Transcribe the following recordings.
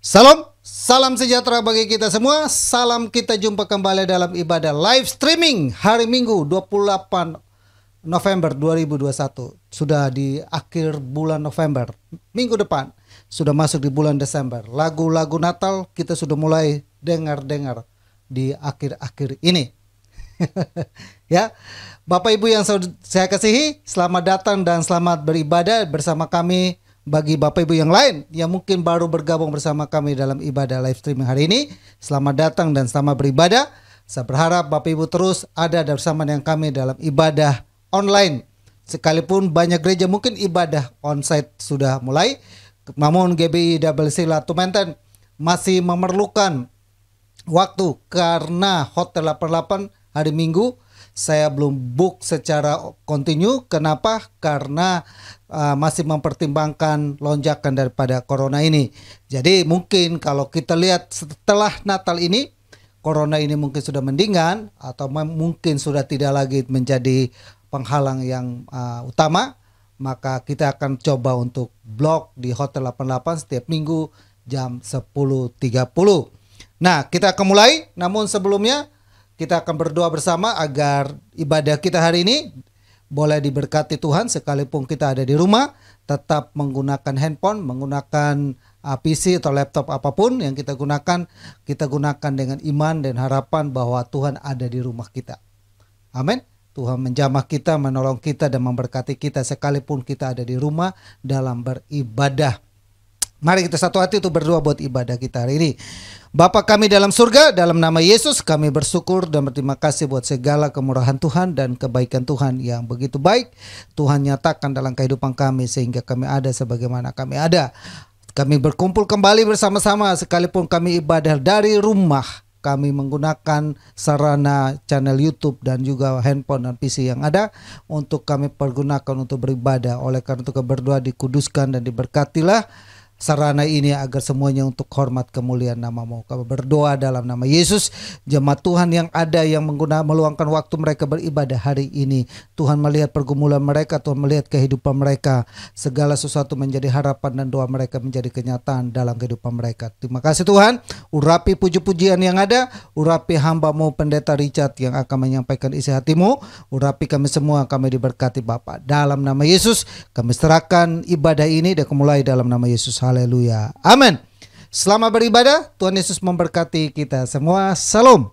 Salam, salam sejahtera bagi kita semua. Salam, kita jumpa kembali dalam ibadah live streaming hari Minggu 28 November 2021. Sudah di akhir bulan November. Minggu depan sudah masuk di bulan Desember. Lagu-lagu Natal kita sudah mulai dengar-dengar di akhir-akhir ini. Ya, Bapak Ibu yang saya kasihi, selamat datang dan selamat beribadah bersama kami. Bagi Bapak Ibu yang lain yang mungkin baru bergabung bersama kami dalam ibadah live streaming hari ini, selamat datang dan selamat beribadah. Saya berharap Bapak Ibu terus ada bersama dengan kami dalam ibadah online. Sekalipun banyak gereja mungkin ibadah onsite sudah mulai, namun GBI WC Latumentan masih memerlukan waktu karena Hotel 88 hari Minggu saya belum book secara kontinu. Kenapa? Karena masih mempertimbangkan lonjakan daripada corona ini. Jadi mungkin kalau kita lihat setelah Natal ini, corona ini mungkin sudah mendingan atau mungkin sudah tidak lagi menjadi penghalang yang utama, maka kita akan coba untuk blog di Hotel 88 setiap minggu jam 10.30. Nah, kita akan mulai, namun sebelumnya kita akan berdoa bersama agar ibadah kita hari ini boleh diberkati Tuhan. Sekalipun kita ada di rumah, tetap menggunakan handphone, menggunakan PC atau laptop apapun yang kita gunakan dengan iman dan harapan bahwa Tuhan ada di rumah kita. Amin. Tuhan menjamah kita, menolong kita dan memberkati kita sekalipun kita ada di rumah dalam beribadah. Mari kita satu hati untuk berdoa buat ibadah kita hari ini. Bapa kami dalam surga, dalam nama Yesus kami bersyukur dan berterima kasih buat segala kemurahan Tuhan dan kebaikan Tuhan yang begitu baik. Tuhan nyatakan dalam kehidupan kami sehingga kami ada sebagaimana kami ada. Kami berkumpul kembali bersama-sama sekalipun kami ibadah dari rumah. Kami menggunakan sarana channel YouTube dan juga handphone dan PC yang ada untuk kami pergunakan untuk beribadah. Oleh karena itu kami berdoa dikuduskan dan diberkatilah sarana ini agar semuanya untuk hormat kemuliaan nama-Mu. Kami berdoa dalam nama Yesus. Jemaat Tuhan yang ada yang meluangkan waktu mereka beribadah hari ini, Tuhan melihat pergumulan mereka, Tuhan melihat kehidupan mereka, segala sesuatu menjadi harapan dan doa mereka menjadi kenyataan dalam kehidupan mereka. Terima kasih Tuhan. Urapi puji-pujian yang ada, urapi hamba-Mu Pendeta Richard yang akan menyampaikan isi hati-Mu, urapi kami semua, kami diberkati Bapa. Dalam nama Yesus kami serahkan ibadah ini dan mulai dalam nama Yesus. Haleluya. Amin. Selamat beribadah. Tuhan Yesus memberkati kita semua. Salam.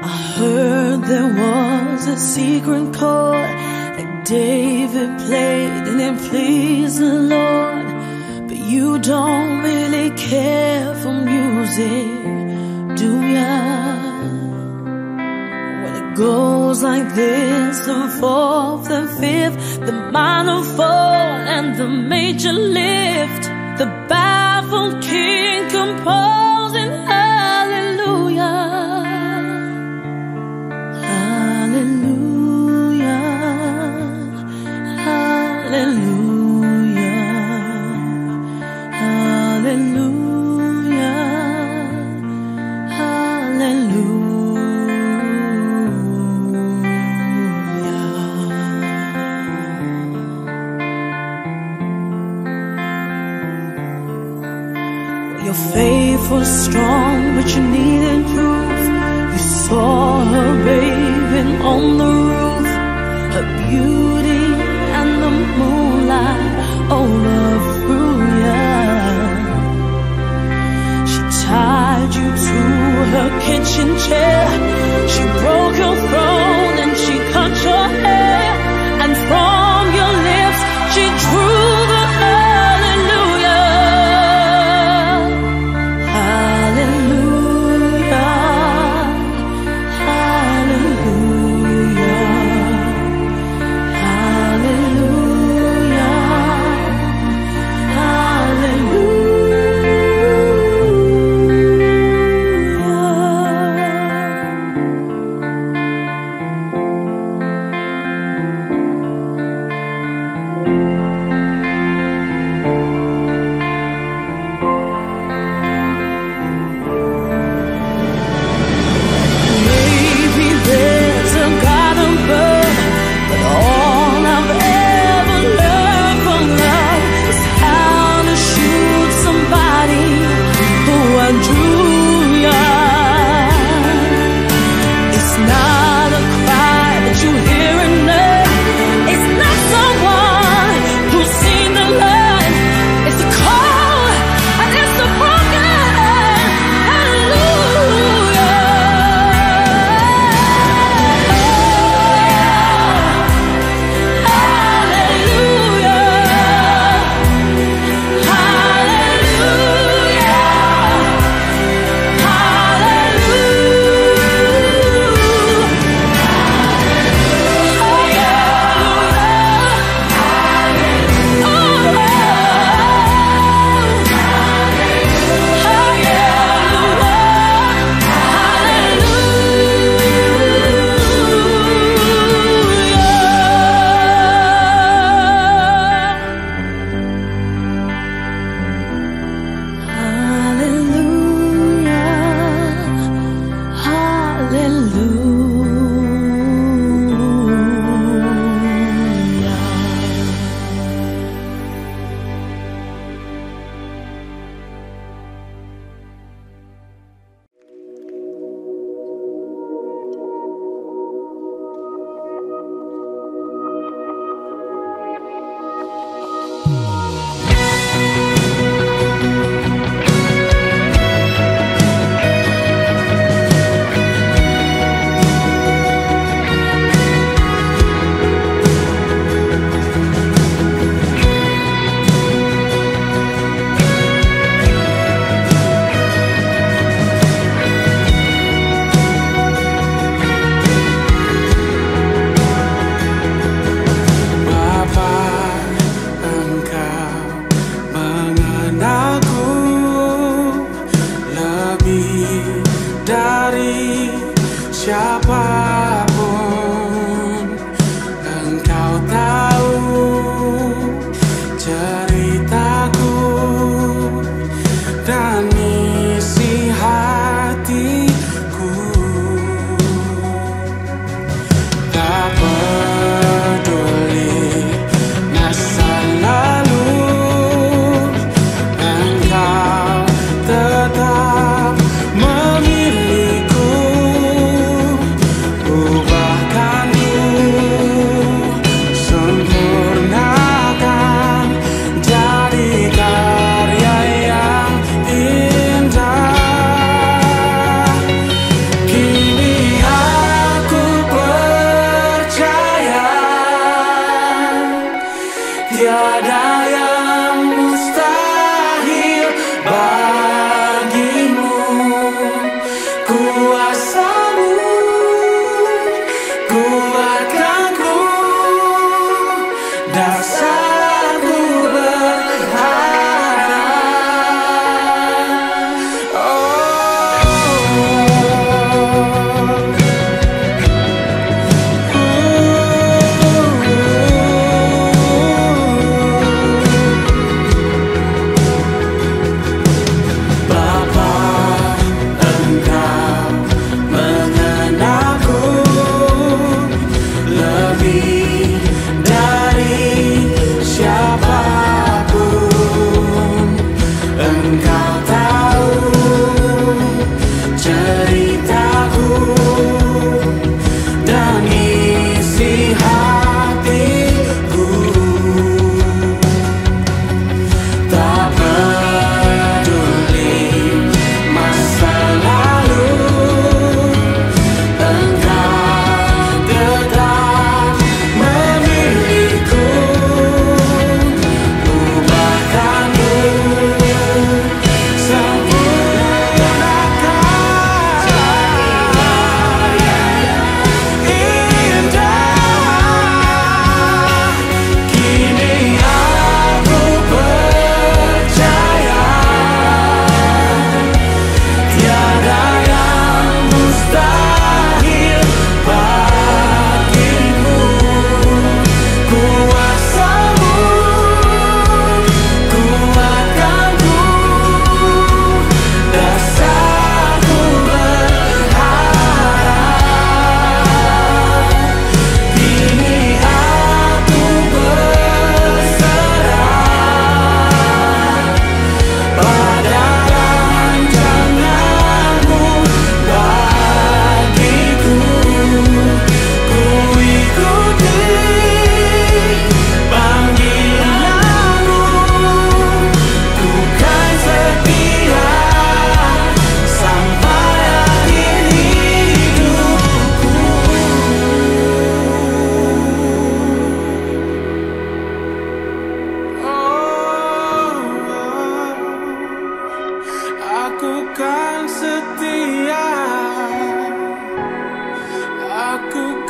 I heard there was a secret chord that David played and it pleased the Lord. But you don't really care for music, do ya? Goes like this, the fourth, the fifth, the minor fall and the major lift. The baffled king composing hallelujah, hallelujah, hallelujah, hallelujah, hallelujah. Your faith was strong, but you needed proof. You saw her bathing on the roof, her beauty and the moonlight overthrew ya. She tied you to her kitchen chair, she broke your throne and she cut your hair, and from your lips she drew the hallelujah.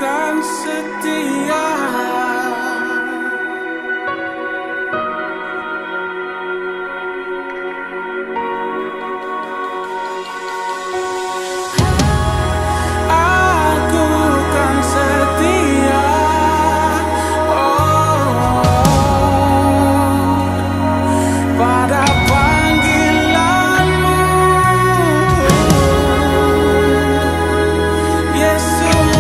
kan setia. Aku kan setia, oh, pada panggilanmu, Yesus.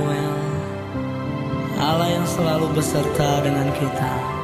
Immanuel, Allah yang selalu beserta dengan kita.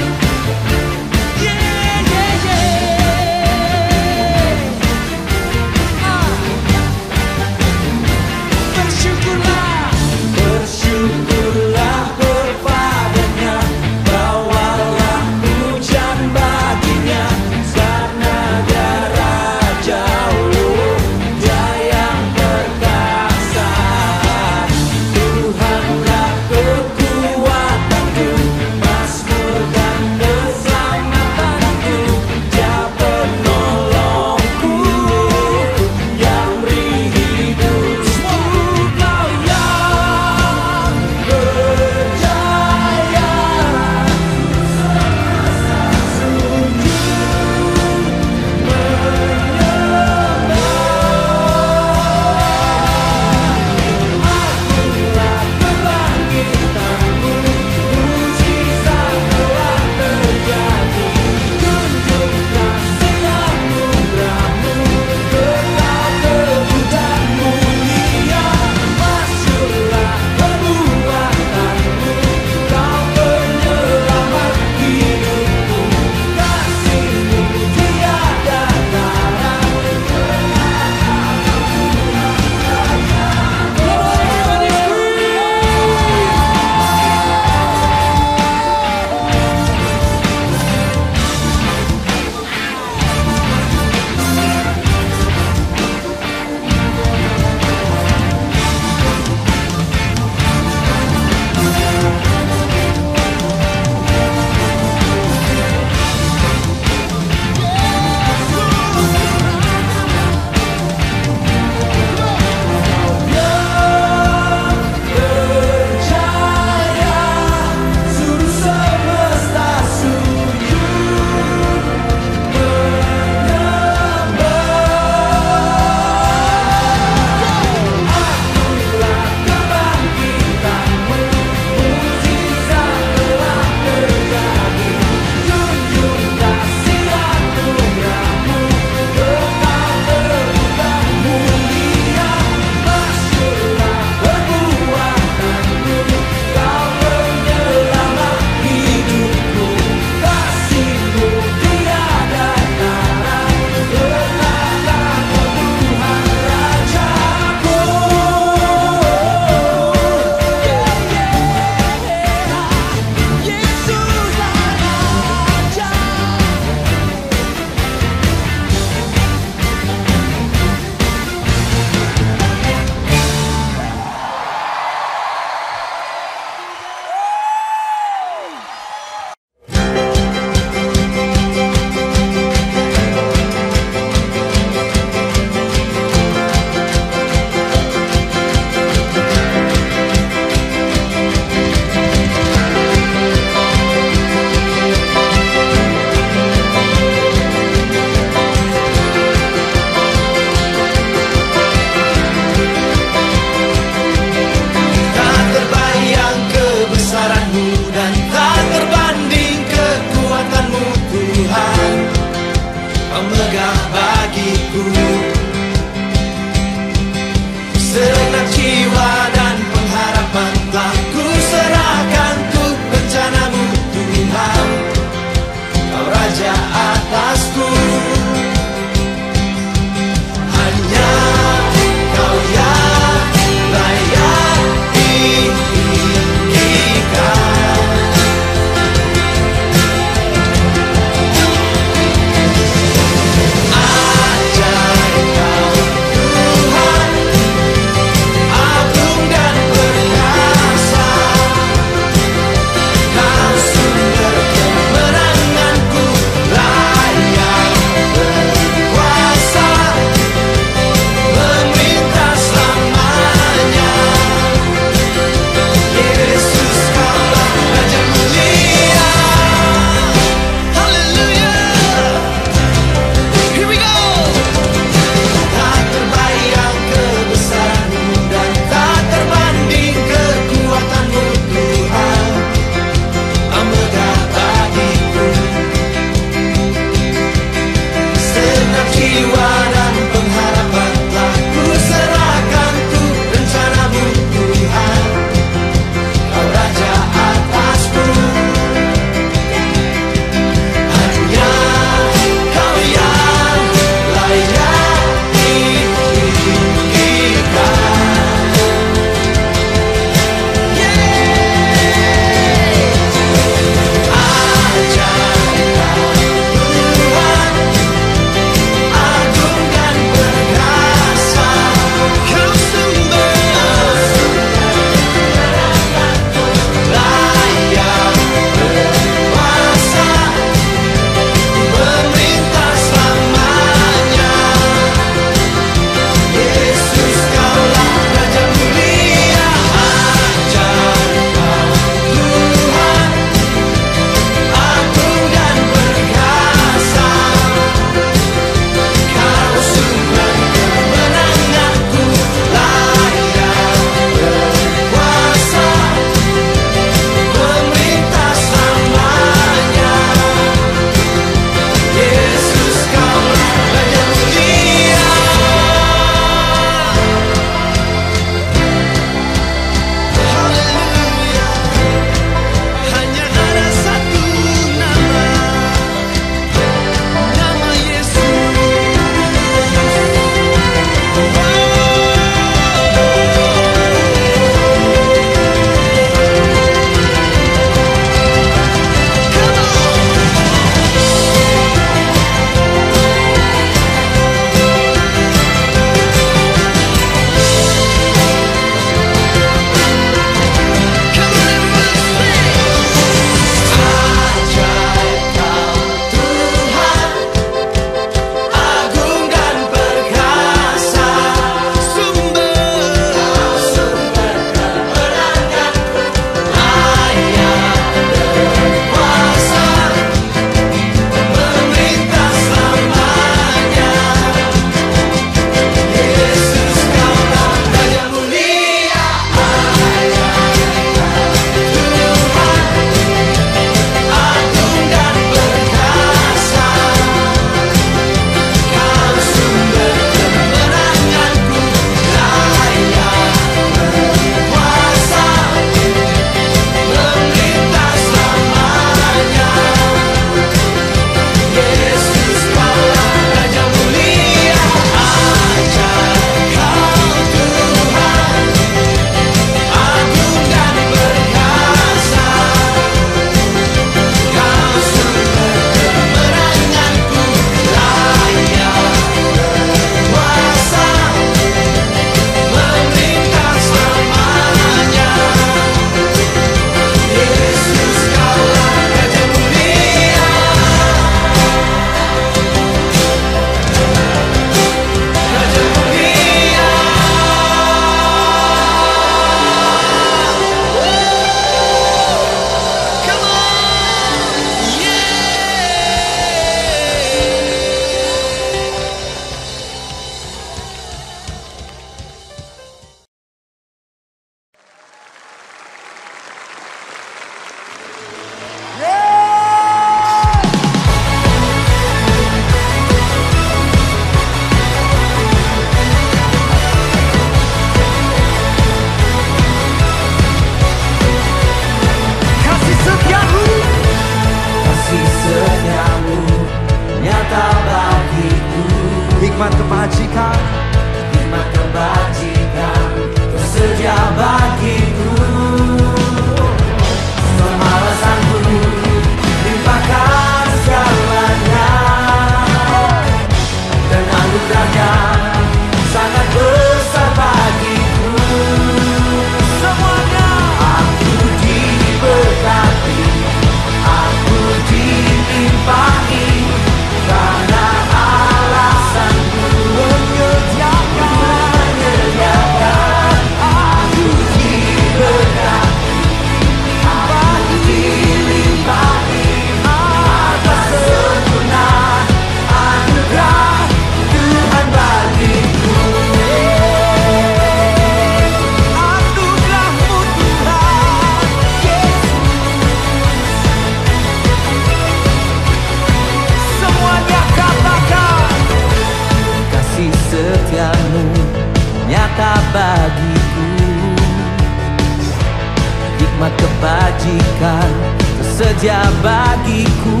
majikan tersedia bagiku.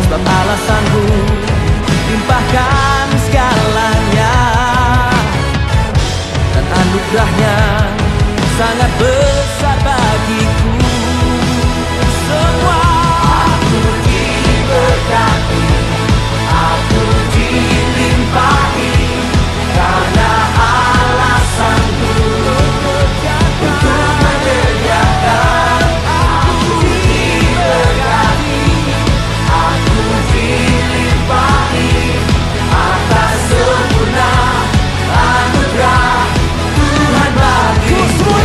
Sebab Allah sanggup limpahkan segalanya, dan anugerahnya sangat besar bagiku. Semua aku diberkati, aku dilimpahi, karena Allah sanggup untuk menyediakan. Aku diberkati, aku dilimpahi atas sempurna anugerah Tuhan bagiku.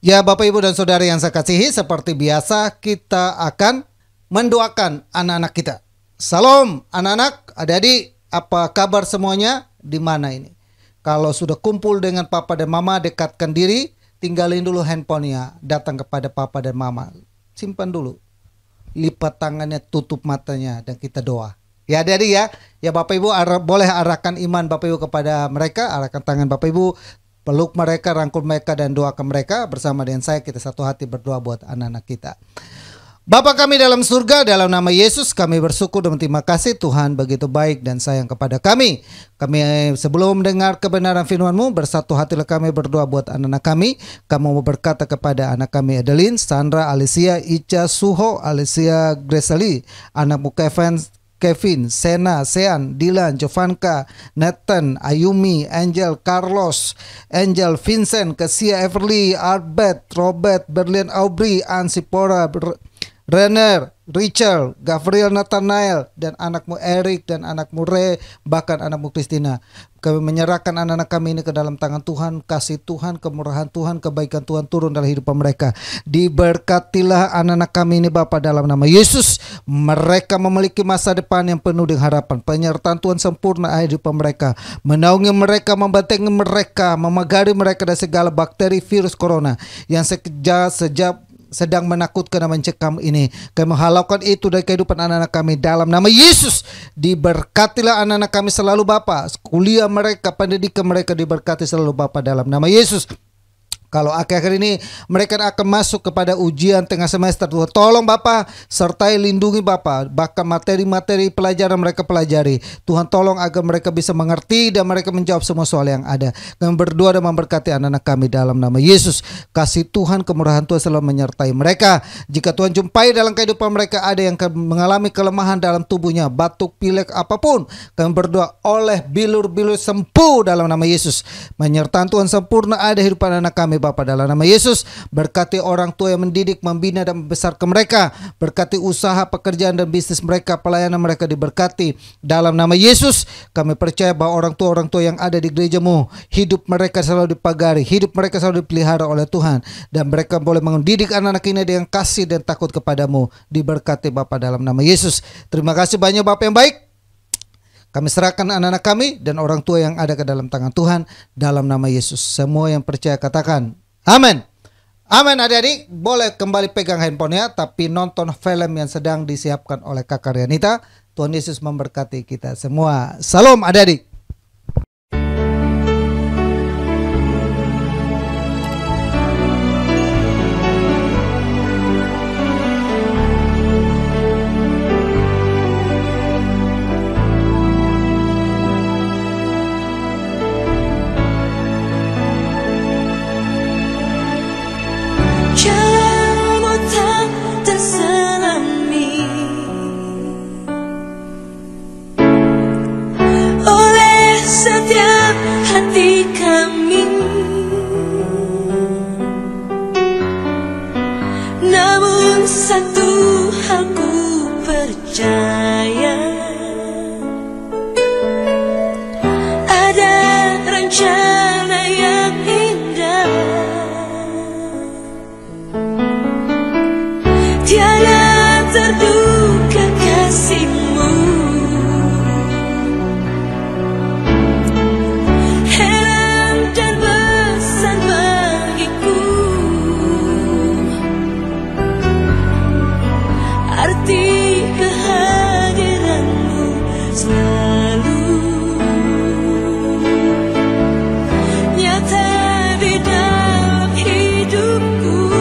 Ya Bapak Ibu dan Saudara yang saya kasihi, seperti biasa kita akan mendoakan anak-anak kita. Salam anak-anak, adik-adik, apa kabar semuanya? Di mana ini? Kalau sudah kumpul dengan papa dan mama, dekatkan diri, tinggalin dulu handphonenya, datang kepada papa dan mama. Simpan dulu, lipat tangannya, tutup matanya, dan kita doa. Ya adik-adik ya, ya Bapak Ibu boleh arahkan iman Bapak Ibu kepada mereka, arahkan tangan Bapak Ibu, peluk mereka, rangkul mereka, dan doakan mereka. Bersama dengan saya, kita satu hati berdoa buat anak-anak kita. Bapa kami dalam surga, dalam nama Yesus kami bersyukur dan terima kasih Tuhan begitu baik dan sayang kepada kami. Kami sebelum mendengar kebenaran firman-Mu, bersatu hatilah kami berdoa buat anak-anak kami. Kamu mau berkata kepada anak kami Adeline, Sandra, Alicia, Ica, Suho, Alicia, Gresali, anakmu Kevin, Sena, Sean, Dylan, Jovanka, Nathan, Ayumi, Angel, Carlos, Angel, Vincent, Kesia, Everly, Arbet, Robert, Berlin, Aubrey, Ansipora, Renner, Richard, Gabriel, Nathanael, dan anakmu Eric, dan anakmu Ray, bahkan anakmu Christina. Kami menyerahkan anak-anak kami ini ke dalam tangan Tuhan. Kasih Tuhan, kemurahan Tuhan, kebaikan Tuhan turun dalam hidupan mereka. Diberkatilah anak-anak kami ini Bapa dalam nama Yesus. Mereka memiliki masa depan yang penuh dengan harapan. Penyertaan Tuhan sempurna akhir hidupan mereka. Menaungi mereka, membentengi mereka, memagari mereka dari segala bakteri virus corona yang sejak sedang menakutkan dan mencekam ini. Kami menghalaukan itu dari kehidupan anak-anak kami dalam nama Yesus. Diberkatilah anak-anak kami selalu Bapa. Kuliah mereka, pendidikan mereka diberkati selalu Bapa dalam nama Yesus. Kalau akhir-akhir ini mereka akan masuk kepada ujian tengah semester, Tuhan tolong Bapa, sertai lindungi Bapa, bahkan materi-materi pelajaran mereka pelajari. Tuhan tolong agar mereka bisa mengerti dan mereka menjawab semua soal yang ada. Kami berdoa dan memberkati anak-anak kami dalam nama Yesus. Kasih Tuhan, kemurahan Tuhan selalu menyertai mereka. Jika Tuhan jumpai dalam kehidupan mereka ada yang mengalami kelemahan dalam tubuhnya, batuk, pilek, apapun, kami berdoa oleh bilur-bilur sembuh dalam nama Yesus. Menyertai Tuhan sempurna ada hidupan anak kami Bapa dalam nama Yesus. Berkati orang tua yang mendidik, membina dan membesarkan mereka. Berkati usaha, pekerjaan dan bisnis mereka, pelayanan mereka diberkati dalam nama Yesus. Kami percaya bahwa orang tua yang ada di gereja-Mu, hidup mereka selalu dipagari, hidup mereka selalu dipelihara oleh Tuhan, dan mereka boleh mendidik anak-anak ini dengan kasih dan takut kepadamu. Diberkati Bapa dalam nama Yesus. Terima kasih banyak Bapa yang baik. Kami serahkan anak-anak kami dan orang tua yang ada ke dalam tangan Tuhan dalam nama Yesus. Semua yang percaya katakan amin. Amin. Adik-adik boleh kembali pegang handphonenya, tapi nonton film yang sedang disiapkan oleh Kakak Rianita. Tuhan Yesus memberkati kita semua. Salam adik-adik. Jalanmu tak terselami oleh setiap hati kami, namun satu hal ku percaya, ada rencana yang indah. Tiada terduga kasih-Mu, heran dan besar bagiku, arti kehadiran-Mu selalu nyata di dalam hidupku.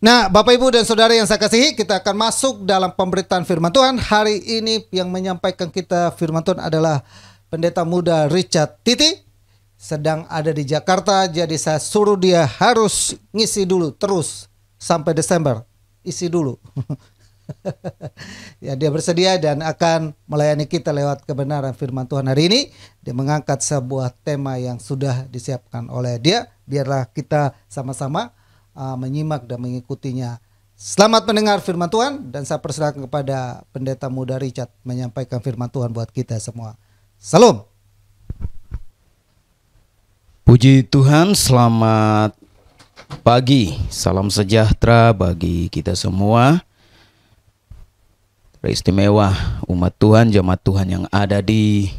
Nah, Bapak Ibu dan Saudara yang saya kasihi, kita akan masuk dalam pemberitaan firman Tuhan. Hari ini yang menyampaikan kita firman Tuhan adalah Pendeta Muda Richard Titi. Sedang ada di Jakarta, jadi saya suruh dia harus ngisi dulu terus sampai Desember. Isi dulu. Ya, dia bersedia dan akan melayani kita lewat kebenaran firman Tuhan hari ini. Dia mengangkat sebuah tema yang sudah disiapkan oleh dia. Biarlah kita sama-sama menyimak dan mengikutinya. Selamat mendengar firman Tuhan, dan saya persilakan kepada Pendeta Muda Richard menyampaikan firman Tuhan buat kita semua. Salam. Puji Tuhan, selamat pagi, salam sejahtera bagi kita semua. Teristimewa umat Tuhan, jemaat Tuhan yang ada di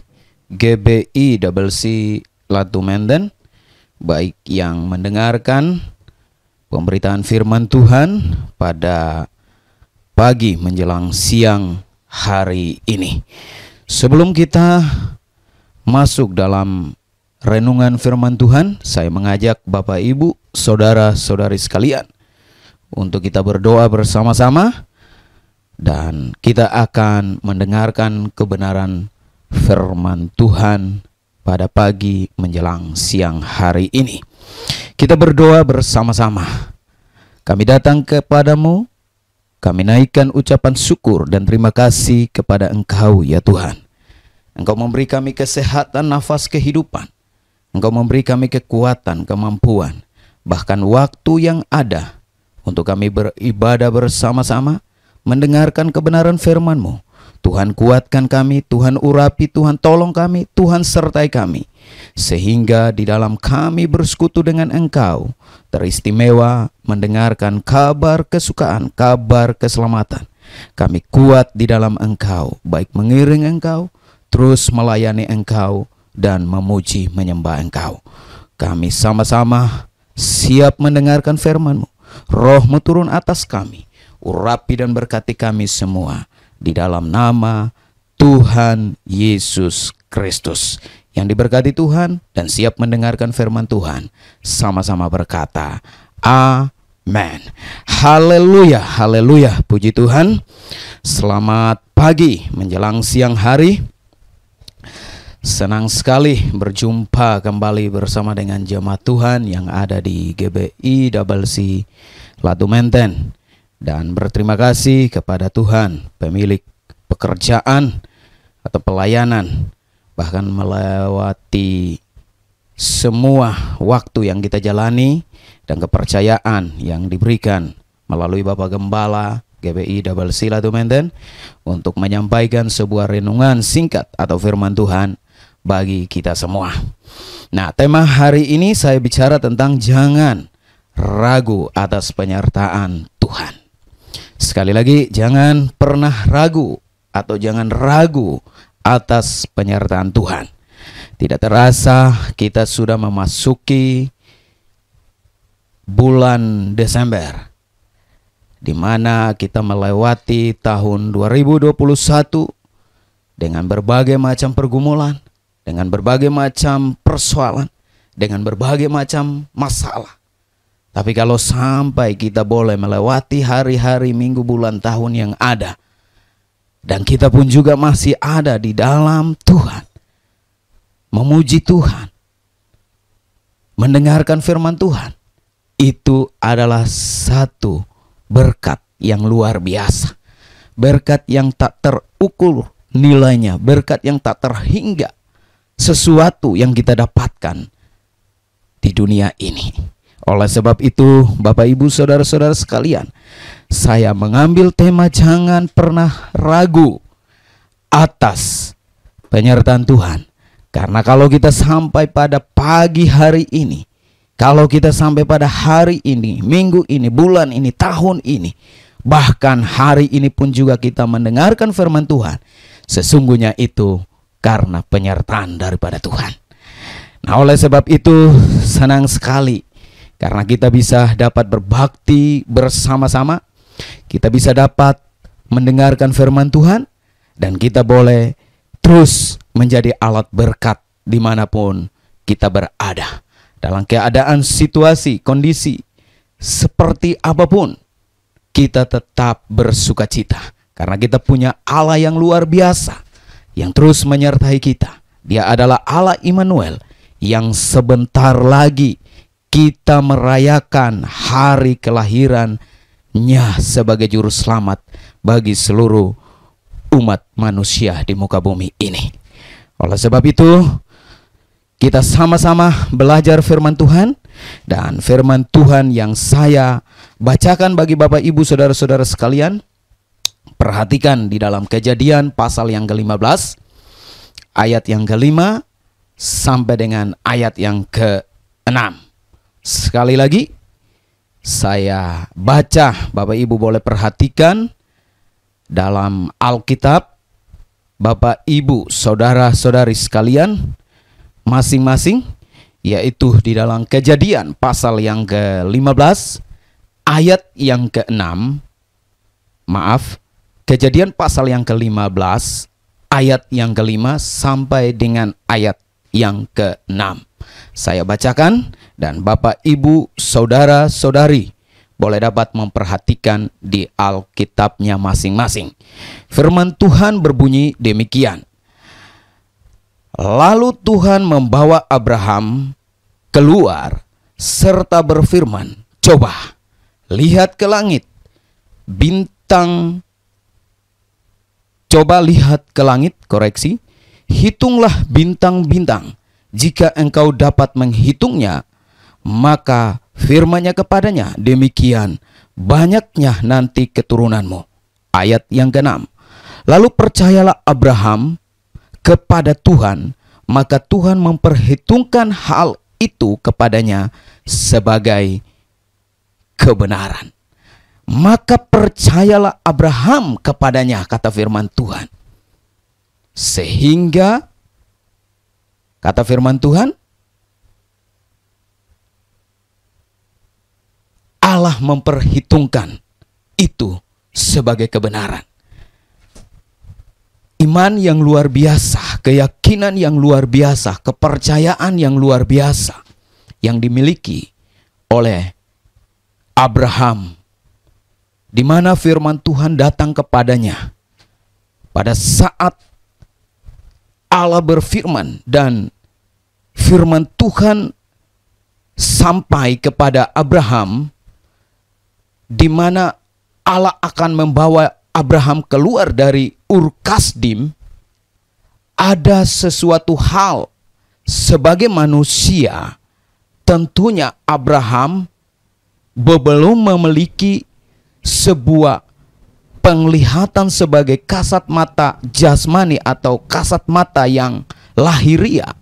GBI WC Latu Menden, baik yang mendengarkan pemberitaan firman Tuhan pada pagi menjelang siang hari ini. Sebelum kita masuk dalam renungan firman Tuhan, saya mengajak Bapak Ibu, saudara-saudari sekalian untuk kita berdoa bersama-sama, dan kita akan mendengarkan kebenaran firman Tuhan pada pagi menjelang siang hari ini. Kita berdoa bersama-sama. Kami datang kepadamu, kami naikkan ucapan syukur dan terima kasih kepada Engkau ya Tuhan. Engkau memberi kami kesehatan, nafas kehidupan. Engkau memberi kami kekuatan, kemampuan, bahkan waktu yang ada untuk kami beribadah bersama-sama, mendengarkan kebenaran firman-Mu. Tuhan kuatkan kami, Tuhan urapi, Tuhan tolong kami, Tuhan sertai kami, sehingga di dalam kami bersekutu dengan Engkau, teristimewa mendengarkan kabar kesukaan, kabar keselamatan. Kami kuat di dalam Engkau, baik mengiring Engkau, terus melayani Engkau, dan memuji menyembah Engkau. Kami sama-sama siap mendengarkan firman-Mu. Roh-Mu turun atas kami, urapi dan berkati kami semua, di dalam nama Tuhan Yesus Kristus. Yang diberkati Tuhan dan siap mendengarkan firman Tuhan, sama-sama berkata, amin. Haleluya, haleluya, puji Tuhan. Selamat pagi menjelang siang hari. Senang sekali berjumpa kembali bersama dengan jemaat Tuhan yang ada di GBI WC Latu Menden. Dan berterima kasih kepada Tuhan, pemilik pekerjaan atau pelayanan, bahkan melewati semua waktu yang kita jalani dan kepercayaan yang diberikan melalui Bapak Gembala GBI WC Latu Menden untuk menyampaikan sebuah renungan singkat atau firman Tuhan bagi kita semua. Nah, tema hari ini saya bicara tentang jangan ragu atas penyertaan Tuhan. Sekali lagi, jangan pernah ragu atau jangan ragu atas penyertaan Tuhan. Tidak terasa kita sudah memasuki bulan Desember, di mana kita melewati tahun 2021 dengan berbagai macam pergumulan, dengan berbagai macam persoalan, dengan berbagai macam masalah. Tapi kalau sampai kita boleh melewati hari-hari, minggu, bulan, tahun yang ada, dan kita pun juga masih ada di dalam Tuhan, memuji Tuhan, mendengarkan firman Tuhan, itu adalah satu berkat yang luar biasa. Berkat yang tak terukur nilainya, berkat yang tak terhingga, sesuatu yang kita dapatkan di dunia ini. Oleh sebab itu, Bapak Ibu saudara-saudara sekalian, saya mengambil tema jangan pernah ragu atas penyertaan Tuhan. Karena kalau kita sampai pada pagi hari ini, kalau kita sampai pada hari ini, minggu ini, bulan ini, tahun ini, bahkan hari ini pun juga kita mendengarkan firman Tuhan, sesungguhnya itu karena penyertaan daripada Tuhan. Nah, oleh sebab itu senang sekali karena kita bisa dapat berbakti bersama-sama, kita bisa dapat mendengarkan firman Tuhan, dan kita boleh terus menjadi alat berkat dimanapun kita berada. Dalam keadaan situasi, kondisi seperti apapun, kita tetap bersukacita karena kita punya Allah yang luar biasa yang terus menyertai kita. Dia adalah Allah Immanuel yang sebentar lagi kita merayakan hari kelahirannya sebagai juru selamat bagi seluruh umat manusia di muka bumi ini. Oleh sebab itu, kita sama-sama belajar firman Tuhan, dan firman Tuhan yang saya bacakan bagi Bapak Ibu saudara-saudara sekalian, perhatikan di dalam Kejadian pasal yang ke-15 ayat yang ke-5 sampai dengan ayat yang ke-6. Sekali lagi saya baca, Bapak Ibu boleh perhatikan dalam Alkitab. Bapak Ibu saudara-saudari sekalian masing-masing, yaitu di dalam Kejadian pasal yang ke-15 ayat yang ke-6. Maaf, Kejadian pasal yang ke-15 ayat yang ke-5 sampai dengan ayat yang ke-6. Saya bacakan dan Bapak Ibu saudara-saudari boleh dapat memperhatikan di Alkitabnya masing-masing. Firman Tuhan berbunyi demikian. Lalu Tuhan membawa Abraham keluar serta berfirman, coba lihat ke langit, hitunglah bintang-bintang. Jika engkau dapat menghitungnya, maka firman-Nya kepadanya, demikian banyaknya nanti keturunanmu. Ayat yang ke-6. Lalu percayalah Abraham kepada Tuhan, maka Tuhan memperhitungkan hal itu kepadanya sebagai kebenaran. Maka percayalah Abraham kepadanya, kata firman Tuhan. Sehingga, kata firman Tuhan, Allah memperhitungkan itu sebagai kebenaran. Iman yang luar biasa, keyakinan yang luar biasa, kepercayaan yang luar biasa yang dimiliki oleh Abraham, di mana firman Tuhan datang kepadanya pada saat Allah berfirman, dan firman Tuhan sampai kepada Abraham, di mana Allah akan membawa Abraham keluar dari Ur Kasdim. Ada sesuatu hal sebagai manusia, tentunya Abraham belum memiliki sebuah penglihatan sebagai kasat mata jasmani atau kasat mata yang lahiriah,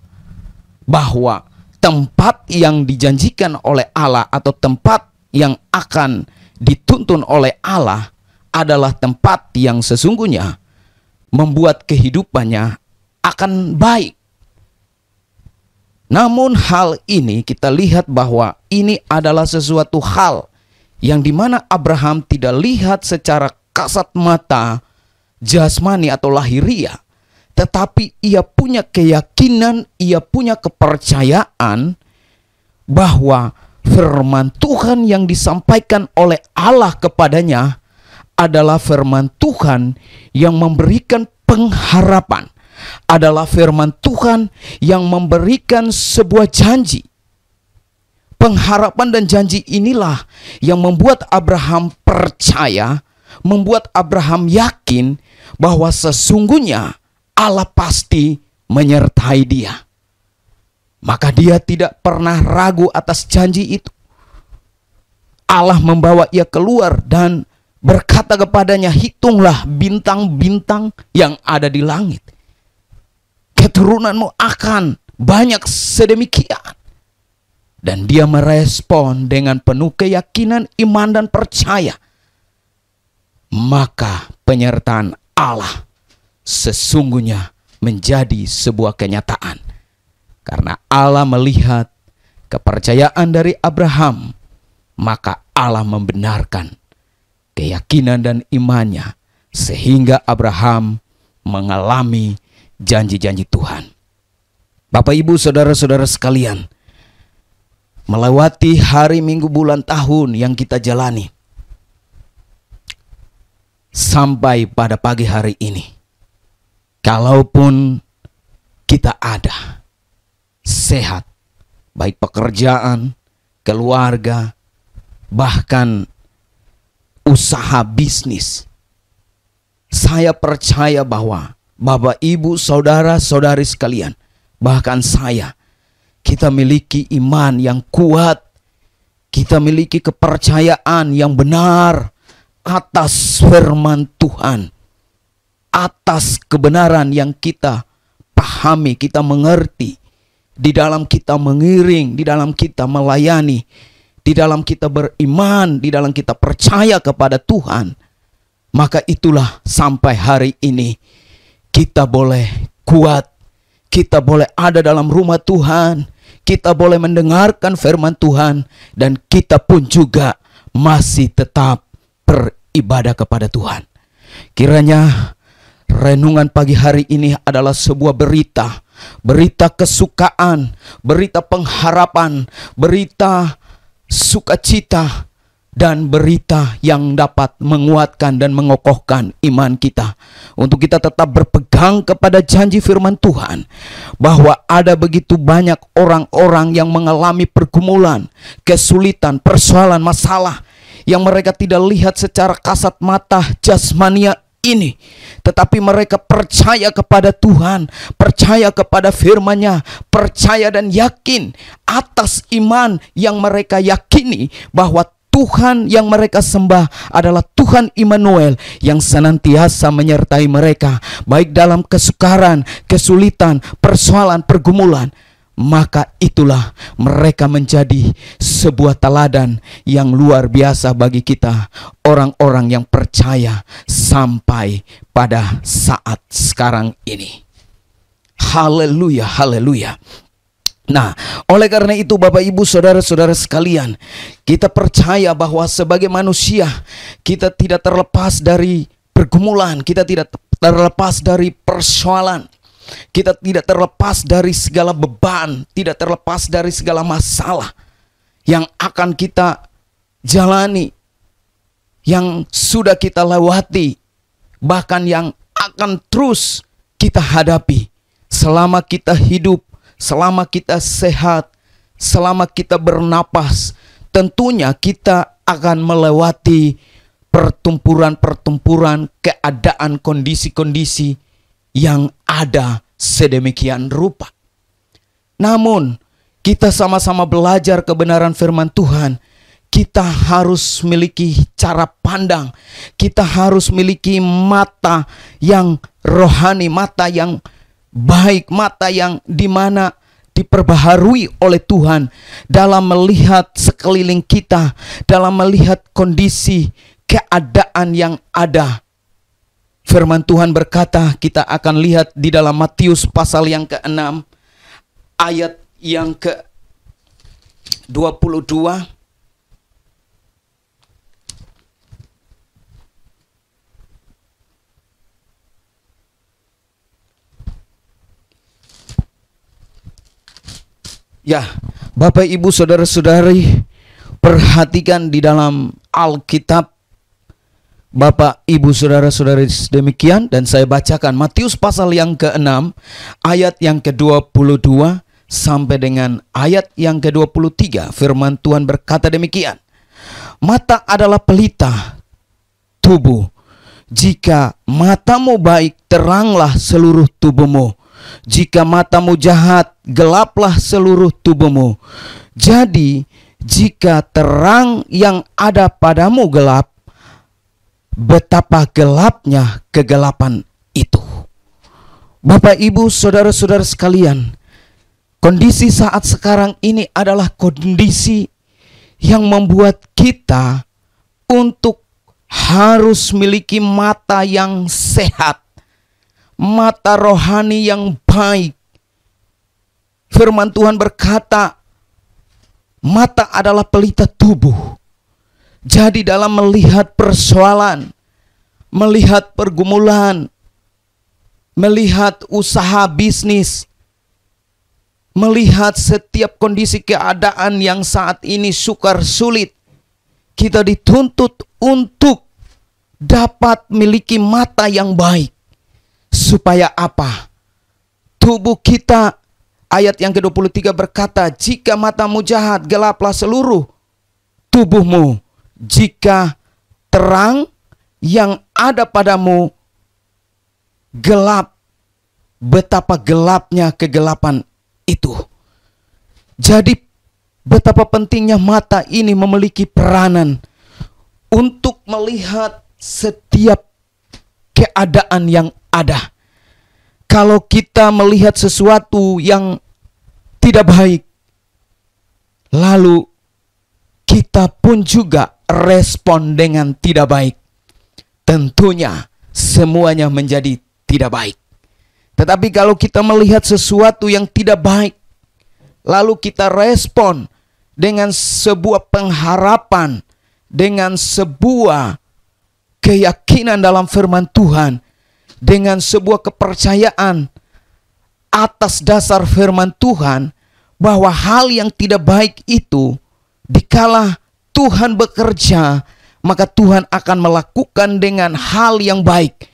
bahwa tempat yang dijanjikan oleh Allah atau tempat yang akan dituntun oleh Allah adalah tempat yang sesungguhnya membuat kehidupannya akan baik. Namun hal ini kita lihat bahwa ini adalah sesuatu hal yang dimana Abraham tidak lihat secara kasat mata jasmani atau lahiriah, tetapi ia punya keyakinan, ia punya kepercayaan bahwa firman Tuhan yang disampaikan oleh Allah kepadanya adalah firman Tuhan yang memberikan pengharapan, adalah firman Tuhan yang memberikan sebuah janji. Pengharapan dan janji inilah yang membuat Abraham percaya, membuat Abraham yakin bahwa sesungguhnya Allah pasti menyertai dia. Maka dia tidak pernah ragu atas janji itu. Allah membawa ia keluar dan berkata kepadanya, hitunglah bintang-bintang yang ada di langit. Keturunanmu akan banyak sedemikian. Dan dia merespon dengan penuh keyakinan, iman dan percaya. Maka penyertaan Allah sesungguhnya menjadi sebuah kenyataan. Karena Allah melihat kepercayaan dari Abraham, maka Allah membenarkan keyakinan dan imannya, sehingga Abraham mengalami janji-janji Tuhan. Bapak Ibu saudara-saudara sekalian, melewati hari, minggu, bulan, tahun yang kita jalani, sampai pada pagi hari ini. Kalaupun kita ada sehat, baik pekerjaan, keluarga, bahkan usaha bisnis, saya percaya bahwa Bapak, Ibu, Saudara-saudari sekalian, bahkan saya, kita miliki iman yang kuat, kita miliki kepercayaan yang benar atas firman Tuhan, atas kebenaran yang kita pahami, kita mengerti, di dalam kita mengiring, di dalam kita melayani, di dalam kita beriman, di dalam kita percaya kepada Tuhan. Maka itulah sampai hari ini kita boleh kuat, kita boleh ada dalam rumah Tuhan, kita boleh mendengarkan firman Tuhan, dan kita pun juga masih tetap beribadah kepada Tuhan. Kiranya renungan pagi hari ini adalah sebuah berita, berita kesukaan, berita pengharapan, berita sukacita, dan berita yang dapat menguatkan dan mengokohkan iman kita, untuk kita tetap berpegang kepada janji firman Tuhan, bahwa ada begitu banyak orang-orang yang mengalami pergumulan, kesulitan, persoalan, masalah yang mereka tidak lihat secara kasat mata jasmania ini, tetapi mereka percaya kepada Tuhan, percaya kepada firman-Nya, percaya dan yakin atas iman yang mereka yakini bahwa Tuhan yang mereka sembah adalah Tuhan Immanuel yang senantiasa menyertai mereka, baik dalam kesukaran, kesulitan, persoalan, pergumulan. Maka itulah mereka menjadi sebuah teladan yang luar biasa bagi kita, orang-orang yang percaya sampai pada saat sekarang ini. Haleluya, haleluya. Nah, oleh karena itu Bapak, Ibu, Saudara-saudara sekalian, kita percaya bahwa sebagai manusia kita tidak terlepas dari pergumulan, kita tidak terlepas dari persoalan, kita tidak terlepas dari segala beban, tidak terlepas dari segala masalah yang akan kita jalani, yang sudah kita lewati, bahkan yang akan terus kita hadapi selama kita hidup, selama kita sehat, selama kita bernapas. Tentunya kita akan melewati pertempuran-pertempuran, keadaan, kondisi-kondisi yang ada sedemikian rupa. Namun kita sama-sama belajar kebenaran firman Tuhan. Kita harus memiliki cara pandang, kita harus memiliki mata yang rohani, mata yang baik, mata yang dimana diperbaharui oleh Tuhan dalam melihat sekeliling kita, dalam melihat kondisi keadaan yang ada. Firman Tuhan berkata, kita akan lihat di dalam Matius pasal yang ke-6 ayat yang ke-22. Ya, Bapak, Ibu, Saudara-saudari, perhatikan di dalam Alkitab, Bapak, Ibu, Saudara-saudari, demikian. Dan saya bacakan Matius pasal yang ke-6 ayat yang ke-22 sampai dengan ayat yang ke-23. Firman Tuhan berkata demikian. Mata adalah pelita tubuh. Jika matamu baik, teranglah seluruh tubuhmu. Jika matamu jahat, gelaplah seluruh tubuhmu. Jadi, jika terang yang ada padamu gelap, betapa gelapnya kegelapan itu. Bapak, Ibu, Saudara-saudara sekalian, kondisi saat sekarang ini adalah kondisi yang membuat kita untuk harus memiliki mata yang sehat, mata rohani yang baik. Firman Tuhan berkata, mata adalah pelita tubuh. Jadi dalam melihat persoalan, melihat pergumulan, melihat usaha bisnis, melihat setiap kondisi keadaan yang saat ini sukar sulit, kita dituntut untuk dapat miliki mata yang baik. Supaya apa? Tubuh kita, ayat yang ke-23 berkata, jika matamu jahat, gelaplah seluruh tubuhmu. Jika terang yang ada padamu gelap, betapa gelapnya kegelapan itu. Jadi betapa pentingnya mata ini memiliki peranan untuk melihat setiap keadaan yang ada. Kalau kita melihat sesuatu yang tidak baik, lalu kita pun juga respon dengan tidak baik, tentunya semuanya menjadi tidak baik. Tetapi kalau kita melihat sesuatu yang tidak baik, lalu kita respon dengan sebuah pengharapan, dengan sebuah keyakinan dalam firman Tuhan, dengan sebuah kepercayaan atas dasar firman Tuhan, bahwa hal yang tidak baik itu, dikala Tuhan bekerja, maka Tuhan akan melakukan dengan hal yang baik.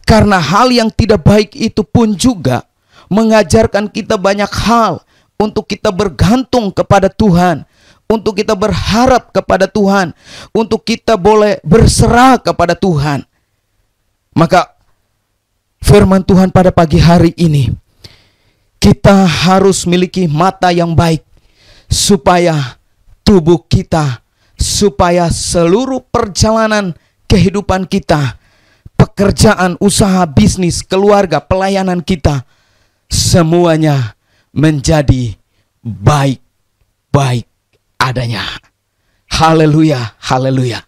Karena hal yang tidak baik itu pun juga mengajarkan kita banyak hal untuk kita bergantung kepada Tuhan, untuk kita berharap kepada Tuhan, untuk kita boleh berserah kepada Tuhan. Maka firman Tuhan pada pagi hari ini, kita harus miliki mata yang baik, supaya tubuh kita, supaya seluruh perjalanan kehidupan kita, pekerjaan, usaha, bisnis, keluarga, pelayanan kita, semuanya menjadi baik-baik adanya. Haleluya, haleluya.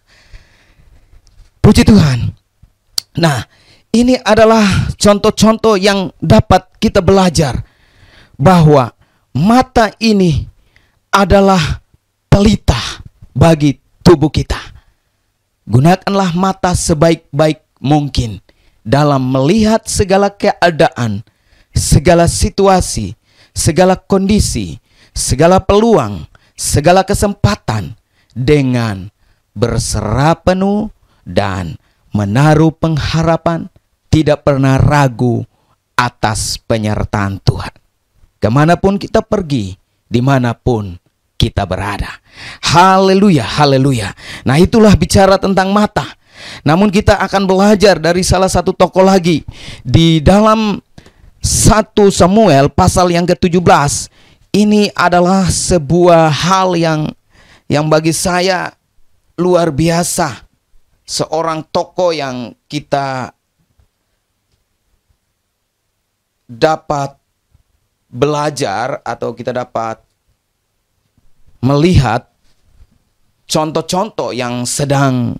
Puji Tuhan. Nah, ini adalah contoh-contoh yang dapat kita belajar, bahwa mata ini adalah pelita bagi tubuh kita. Gunakanlah mata sebaik-baik mungkin dalam melihat segala keadaan, segala situasi, segala kondisi, segala peluang, segala kesempatan, dengan berserah penuh dan menaruh pengharapan, tidak pernah ragu atas penyertaan Tuhan. Kemanapun kita pergi, dimanapun kita berada. Haleluya, haleluya. Nah, itulah bicara tentang mata. Namun kita akan belajar dari salah satu tokoh lagi di dalam 1 Samuel pasal yang ke-17. Ini adalah sebuah hal yang bagi saya luar biasa. Seorang tokoh yang kita dapat belajar atau kita dapat melihat contoh-contoh yang sedang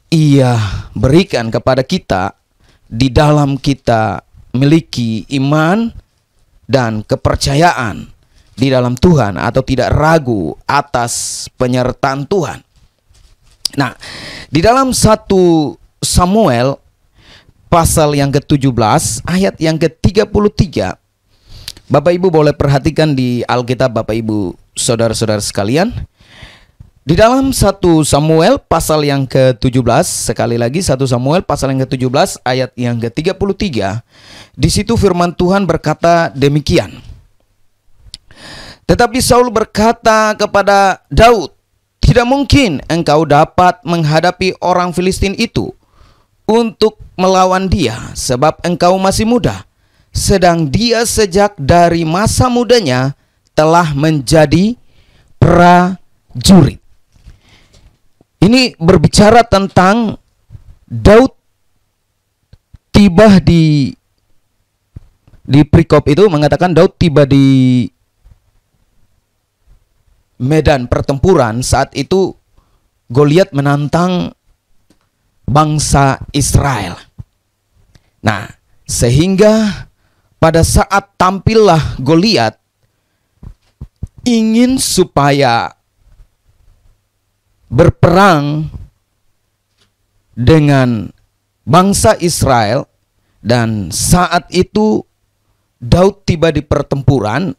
ia berikan kepada kita di dalam kita miliki iman dan kepercayaan di dalam Tuhan, atau tidak ragu atas penyertaan Tuhan. Nah, di dalam 1 Samuel pasal yang ke-17 ayat yang ke-33, Bapak Ibu boleh perhatikan di Alkitab Bapak Ibu saudara-saudara sekalian. Di dalam 1 Samuel pasal yang ke-17, sekali lagi 1 Samuel pasal yang ke-17 ayat yang ke-33, di situ firman Tuhan berkata demikian. Tetapi Saul berkata kepada Daud, tidak mungkin engkau dapat menghadapi orang Filistin itu untuk melawan dia, sebab engkau masih muda, sedang dia sejak dari masa mudanya telah menjadi prajurit. Ini berbicara tentang Daud tiba di perikop itu mengatakan Daud tiba di medan pertempuran. Saat itu Goliat menantang bangsa Israel. Nah, sehingga pada saat tampillah Goliat ingin supaya berperang dengan bangsa Israel, dan saat itu Daud tiba di pertempuran,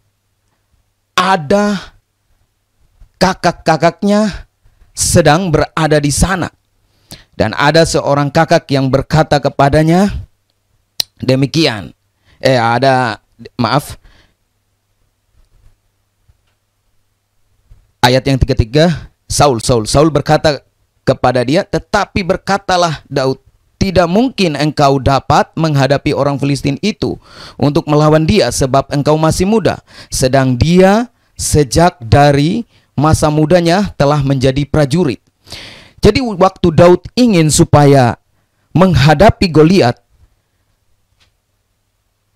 ada kakak-kakaknya sedang berada di sana. Dan ada seorang kakak yang berkata kepadanya demikian. Ayat yang ketiga, Saul berkata kepada dia, tetapi berkatalah Daud, tidak mungkin engkau dapat menghadapi orang Filistin itu untuk melawan dia, sebab engkau masih muda, sedang dia sejak dari masa mudanya telah menjadi prajurit. Jadi waktu Daud ingin supaya menghadapi Goliat,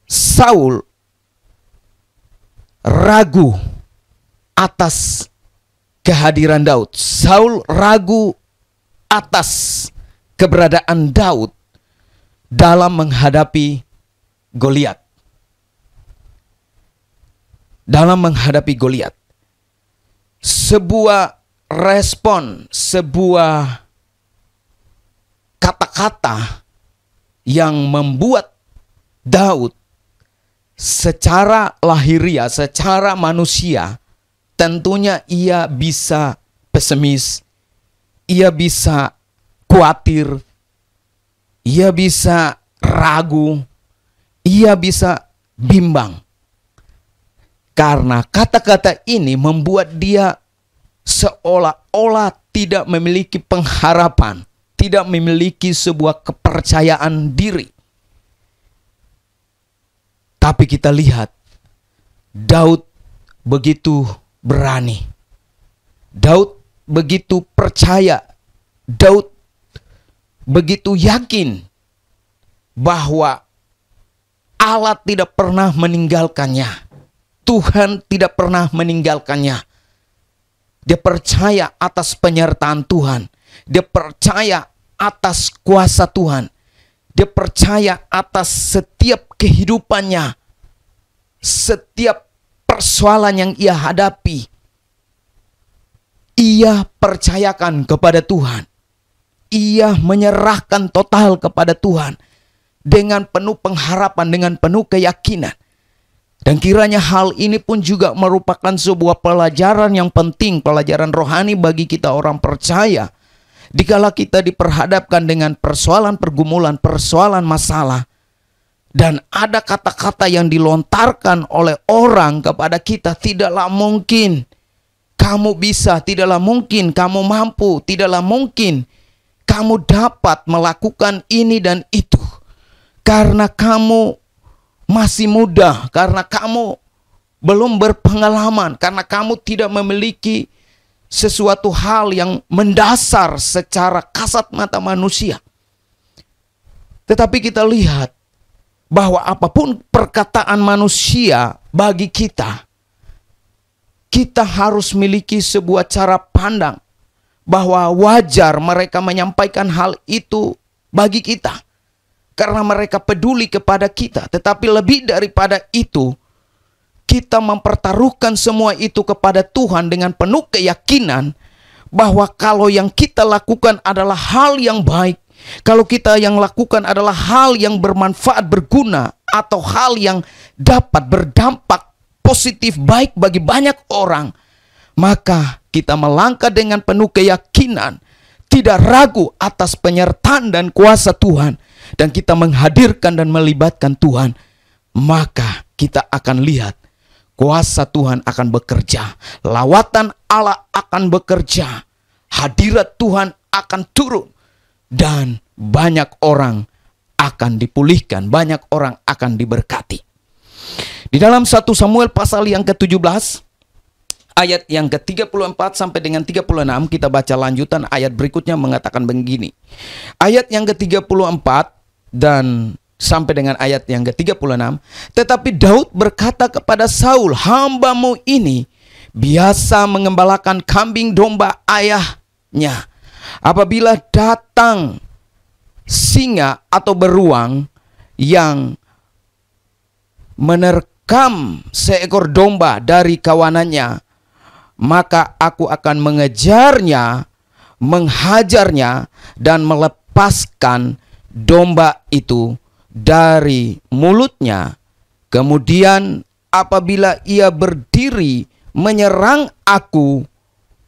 Saul ragu atas kehadiran Daud. Saul ragu atas keberadaan Daud dalam menghadapi Goliat. Dalam menghadapi Goliat. Sebuah respon, sebuah kata-kata yang membuat Daud secara lahiriah, secara manusia, tentunya ia bisa pesimis, ia bisa khawatir, ia bisa ragu, ia bisa bimbang. Karena kata-kata ini membuat dia seolah-olah tidak memiliki pengharapan, tidak memiliki sebuah kepercayaan diri. Tapi kita lihat Daud begitu berani. Daud begitu percaya. Daud begitu yakin bahwa Allah tidak pernah meninggalkannya. Tuhan tidak pernah meninggalkannya. Dia percaya atas penyertaan Tuhan. Dia percaya atas kuasa Tuhan. Dia percaya atas setiap kehidupannya. Setiap persoalan yang ia hadapi, ia percayakan kepada Tuhan. Ia menyerahkan total kepada Tuhan dengan penuh pengharapan, dengan penuh keyakinan. Dan kiranya hal ini pun juga merupakan sebuah pelajaran yang penting, pelajaran rohani bagi kita orang percaya. Dikala kita diperhadapkan dengan persoalan pergumulan, persoalan masalah, dan ada kata-kata yang dilontarkan oleh orang kepada kita, tidaklah mungkin kamu bisa, tidaklah mungkin kamu mampu, tidaklah mungkin kamu dapat melakukan ini dan itu, karena kamu masih muda, karena kamu belum berpengalaman, karena kamu tidak memiliki sesuatu hal yang mendasar secara kasat mata manusia. Tetapi kita lihat bahwa apapun perkataan manusia bagi kita, kita harus miliki sebuah cara pandang bahwa wajar mereka menyampaikan hal itu bagi kita, karena mereka peduli kepada kita. Tetapi lebih daripada itu, kita mempertaruhkan semua itu kepada Tuhan dengan penuh keyakinan bahwa kalau yang kita lakukan adalah hal yang baik, kalau kita yang lakukan adalah hal yang bermanfaat, berguna, atau hal yang dapat berdampak positif baik bagi banyak orang, maka kita melangkah dengan penuh keyakinan, tidak ragu atas penyertaan dan kuasa Tuhan, dan kita menghadirkan dan melibatkan Tuhan, maka kita akan lihat kuasa Tuhan akan bekerja, lawatan Allah akan bekerja, hadirat Tuhan akan turun, dan banyak orang akan dipulihkan, banyak orang akan diberkati. Di dalam 1 Samuel pasal yang ke-17, ayat yang ke-34 sampai dengan 36, kita baca lanjutan ayat berikutnya mengatakan begini. Ayat yang ke-34 dan sampai dengan ayat yang ke-36, tetapi Daud berkata kepada Saul, hambamu ini biasa mengembalakan kambing domba ayahnya. Apabila datang singa atau beruang yang menerkam seekor domba dari kawanannya, maka aku akan mengejarnya, menghajarnya, dan melepaskan domba itu dari mulutnya. Kemudian apabila ia berdiri menyerang aku,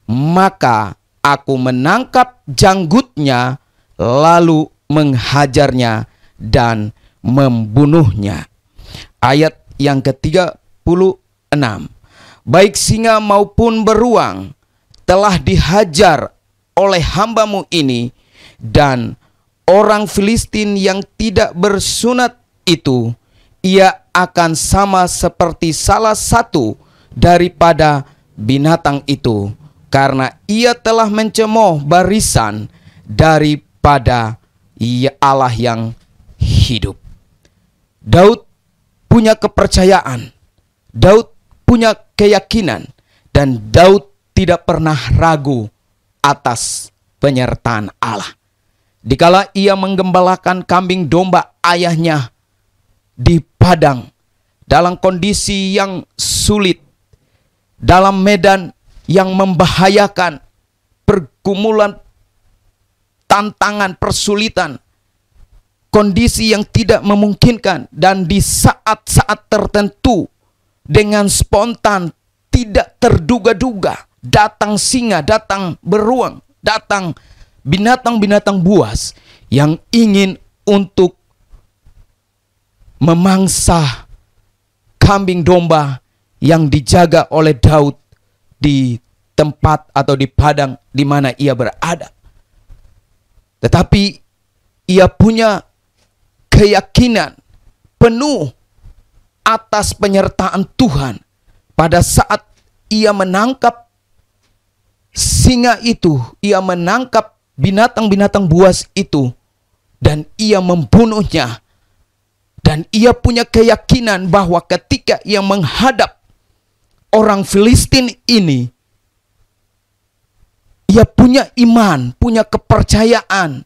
maka aku menangkap janggutnya lalu menghajarnya dan membunuhnya. Ayat yang ke-36. Baik singa maupun beruang telah dihajar oleh hambamu ini, dan orang Filistin yang tidak bersunat itu, ia akan sama seperti salah satu daripada binatang itu, karena ia telah mencemooh barisan daripada Allah yang hidup. Daud punya kepercayaan, Daud punya keyakinan, dan Daud tidak pernah ragu atas penyertaan Allah. Dikala ia menggembalakan kambing domba ayahnya di padang, dalam kondisi yang sulit, dalam medan yang membahayakan, pergumulan, tantangan, persulitan, kondisi yang tidak memungkinkan, dan di saat-saat tertentu dengan spontan, tidak terduga-duga, datang singa, datang beruang, datang binatang-binatang buas yang ingin untuk memangsa kambing domba yang dijaga oleh Daud di tempat atau di padang di mana ia berada. Tetapi ia punya keyakinan penuh atas penyertaan Tuhan pada saat ia menangkap singa itu, ia menangkap binatang-binatang buas itu, dan ia membunuhnya. Dan ia punya keyakinan bahwa ketika ia menghadap orang Filistin ini, ia punya iman, punya kepercayaan,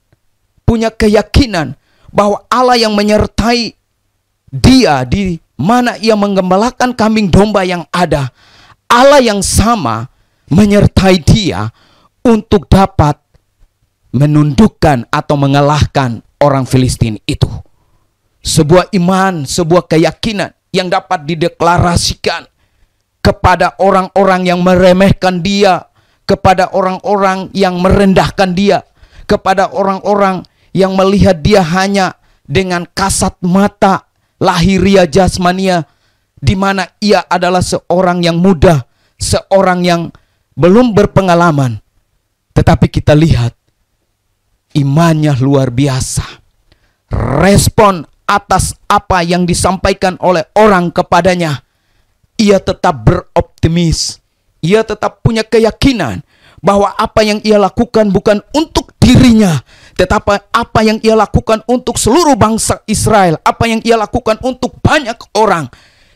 punya keyakinan bahwa Allah yang menyertai dia di mana ia menggembalakan kambing domba yang ada, Allah yang sama menyertai dia untuk dapat menundukkan atau mengalahkan orang Filistin itu. Sebuah iman, sebuah keyakinan yang dapat dideklarasikan kepada orang-orang yang meremehkan dia, kepada orang-orang yang merendahkan dia, kepada orang-orang yang melihat dia hanya dengan kasat mata lahiria jasmania, di mana ia adalah seorang yang muda, seorang yang belum berpengalaman. Tetapi kita lihat imannya luar biasa. Respon atas apa yang disampaikan oleh orang kepadanya, ia tetap beroptimis. Ia tetap punya keyakinan bahwa apa yang ia lakukan bukan untuk dirinya, tetapi apa yang ia lakukan untuk seluruh bangsa Israel, apa yang ia lakukan untuk banyak orang.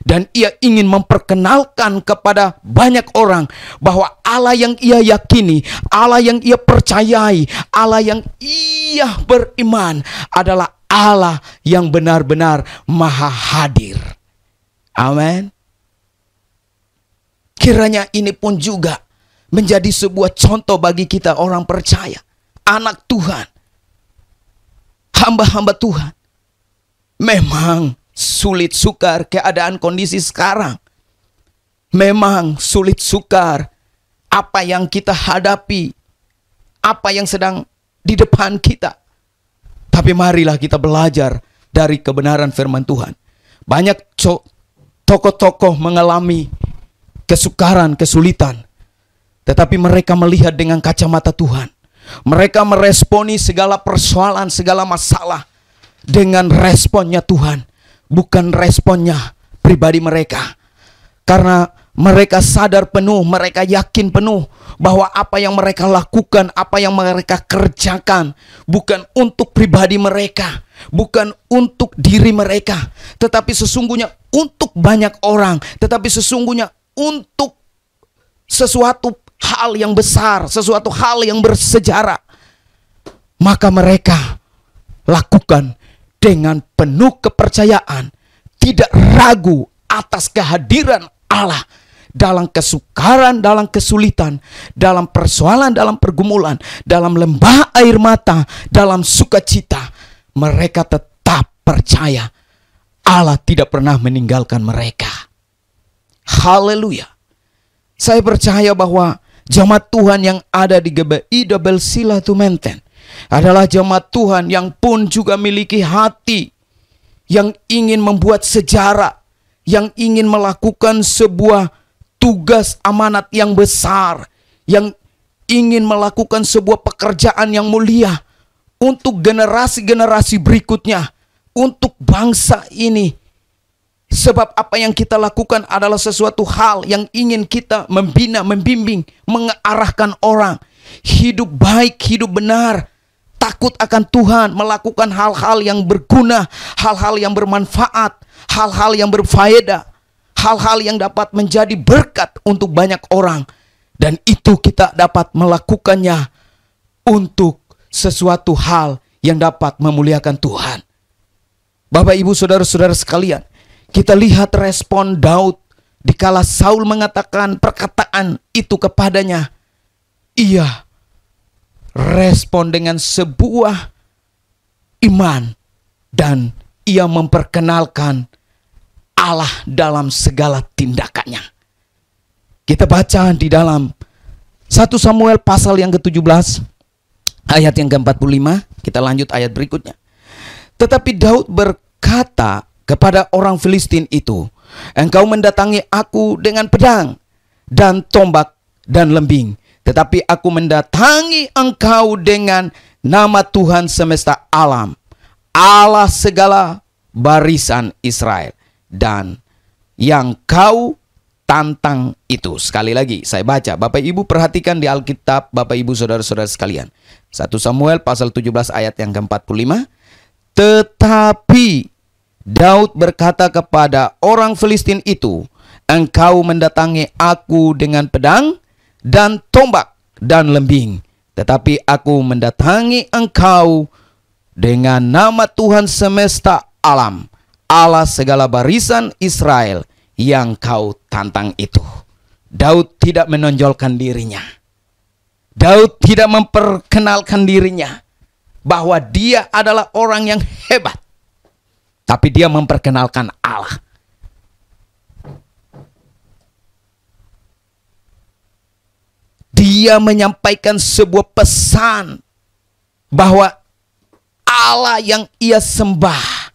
Dan ia ingin memperkenalkan kepada banyak orang bahwa Allah yang ia yakini, Allah yang ia percayai, Allah yang ia beriman adalah Allah yang benar-benar maha hadir. Amin. Kiranya ini pun juga menjadi sebuah contoh bagi kita orang percaya, anak Tuhan, hamba-hamba Tuhan. Memang sulit sukar keadaan kondisi sekarang. Memang sulit sukar apa yang kita hadapi, apa yang sedang di depan kita. Tapi marilah kita belajar dari kebenaran firman Tuhan. Banyak tokoh-tokoh mengalami kesukaran, kesulitan, tetapi mereka melihat dengan kacamata Tuhan. Mereka meresponi segala persoalan, segala masalah dengan responnya Tuhan, bukan responnya pribadi mereka. Karena mereka sadar penuh, mereka yakin penuh bahwa apa yang mereka lakukan, apa yang mereka kerjakan bukan untuk pribadi mereka, bukan untuk diri mereka, tetapi sesungguhnya untuk banyak orang, tetapi sesungguhnya untuk sesuatu hal yang besar, sesuatu hal yang bersejarah. Maka mereka lakukan dengan penuh kepercayaan, tidak ragu atas kehadiran Allah dalam kesukaran, dalam kesulitan, dalam persoalan, dalam pergumulan, dalam lembah air mata, dalam sukacita. Mereka tetap percaya Allah tidak pernah meninggalkan mereka. Haleluya. Saya percaya bahwa jemaat Tuhan yang ada di GBI Double C Latu Menten, adalah jemaat Tuhan yang pun juga memiliki hati yang ingin membuat sejarah, yang ingin melakukan sebuah tugas amanat yang besar, yang ingin melakukan sebuah pekerjaan yang mulia untuk generasi-generasi berikutnya, untuk bangsa ini. Sebab apa yang kita lakukan adalah sesuatu hal yang ingin kita membina, membimbing, mengarahkan orang. Hidup baik, hidup benar, takut akan Tuhan, melakukan hal-hal yang berguna, hal-hal yang bermanfaat, hal-hal yang berfaedah, hal-hal yang dapat menjadi berkat untuk banyak orang. Dan itu kita dapat melakukannya untuk sesuatu hal yang dapat memuliakan Tuhan. Bapak, Ibu, saudara-saudara sekalian, kita lihat respon Daud dikala Saul mengatakan perkataan itu kepadanya. Ia respon dengan sebuah iman dan ia memperkenalkan Allah dalam segala tindakannya. Kita baca di dalam 1 Samuel pasal yang ke-17 ayat yang ke-45. Kita lanjut ayat berikutnya. Tetapi Daud berkata kepada orang Filistin itu, engkau mendatangi aku dengan pedang dan tombak dan lembing, tetapi aku mendatangi engkau dengan nama Tuhan semesta alam, Allah segala barisan Israel, dan yang kau tantang itu. Sekali lagi saya baca, Bapak Ibu perhatikan di Alkitab, Bapak Ibu saudara-saudara sekalian. 1 Samuel pasal 17 ayat yang ke-45. Tetapi Daud berkata kepada orang Filistin itu, engkau mendatangi aku dengan pedang dan tombak dan lembing, tetapi aku mendatangi engkau dengan nama Tuhan semesta alam, Allah segala barisan Israel, yang kau tantang itu. Daud tidak menonjolkan dirinya. Daud tidak memperkenalkan dirinya bahwa dia adalah orang yang hebat. Tapi dia memperkenalkan Allah. Dia menyampaikan sebuah pesan bahwa Allah yang ia sembah,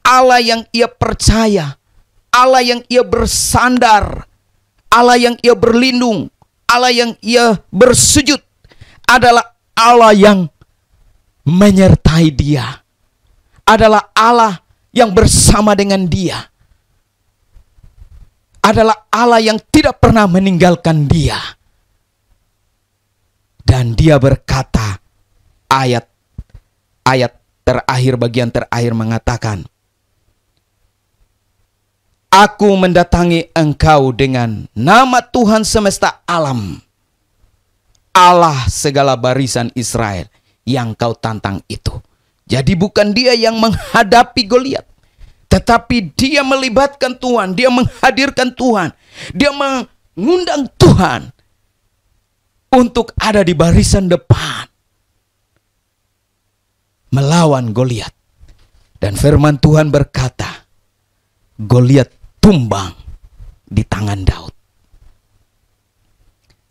Allah yang ia percaya, Allah yang ia bersandar, Allah yang ia berlindung, Allah yang ia bersujud adalah Allah yang menyertai dia, adalah Allah yang bersama dengan dia, adalah Allah yang tidak pernah meninggalkan dia. Dan dia berkata, ayat terakhir, bagian terakhir mengatakan, aku mendatangi engkau dengan nama Tuhan semesta alam, Allah segala barisan Israel, yang kau tantang itu. Jadi bukan dia yang menghadapi Goliat, tetapi dia melibatkan Tuhan, dia menghadirkan Tuhan, dia mengundang Tuhan untuk ada di barisan depan melawan Goliat. Dan firman Tuhan berkata, Goliat tumbang di tangan Daud.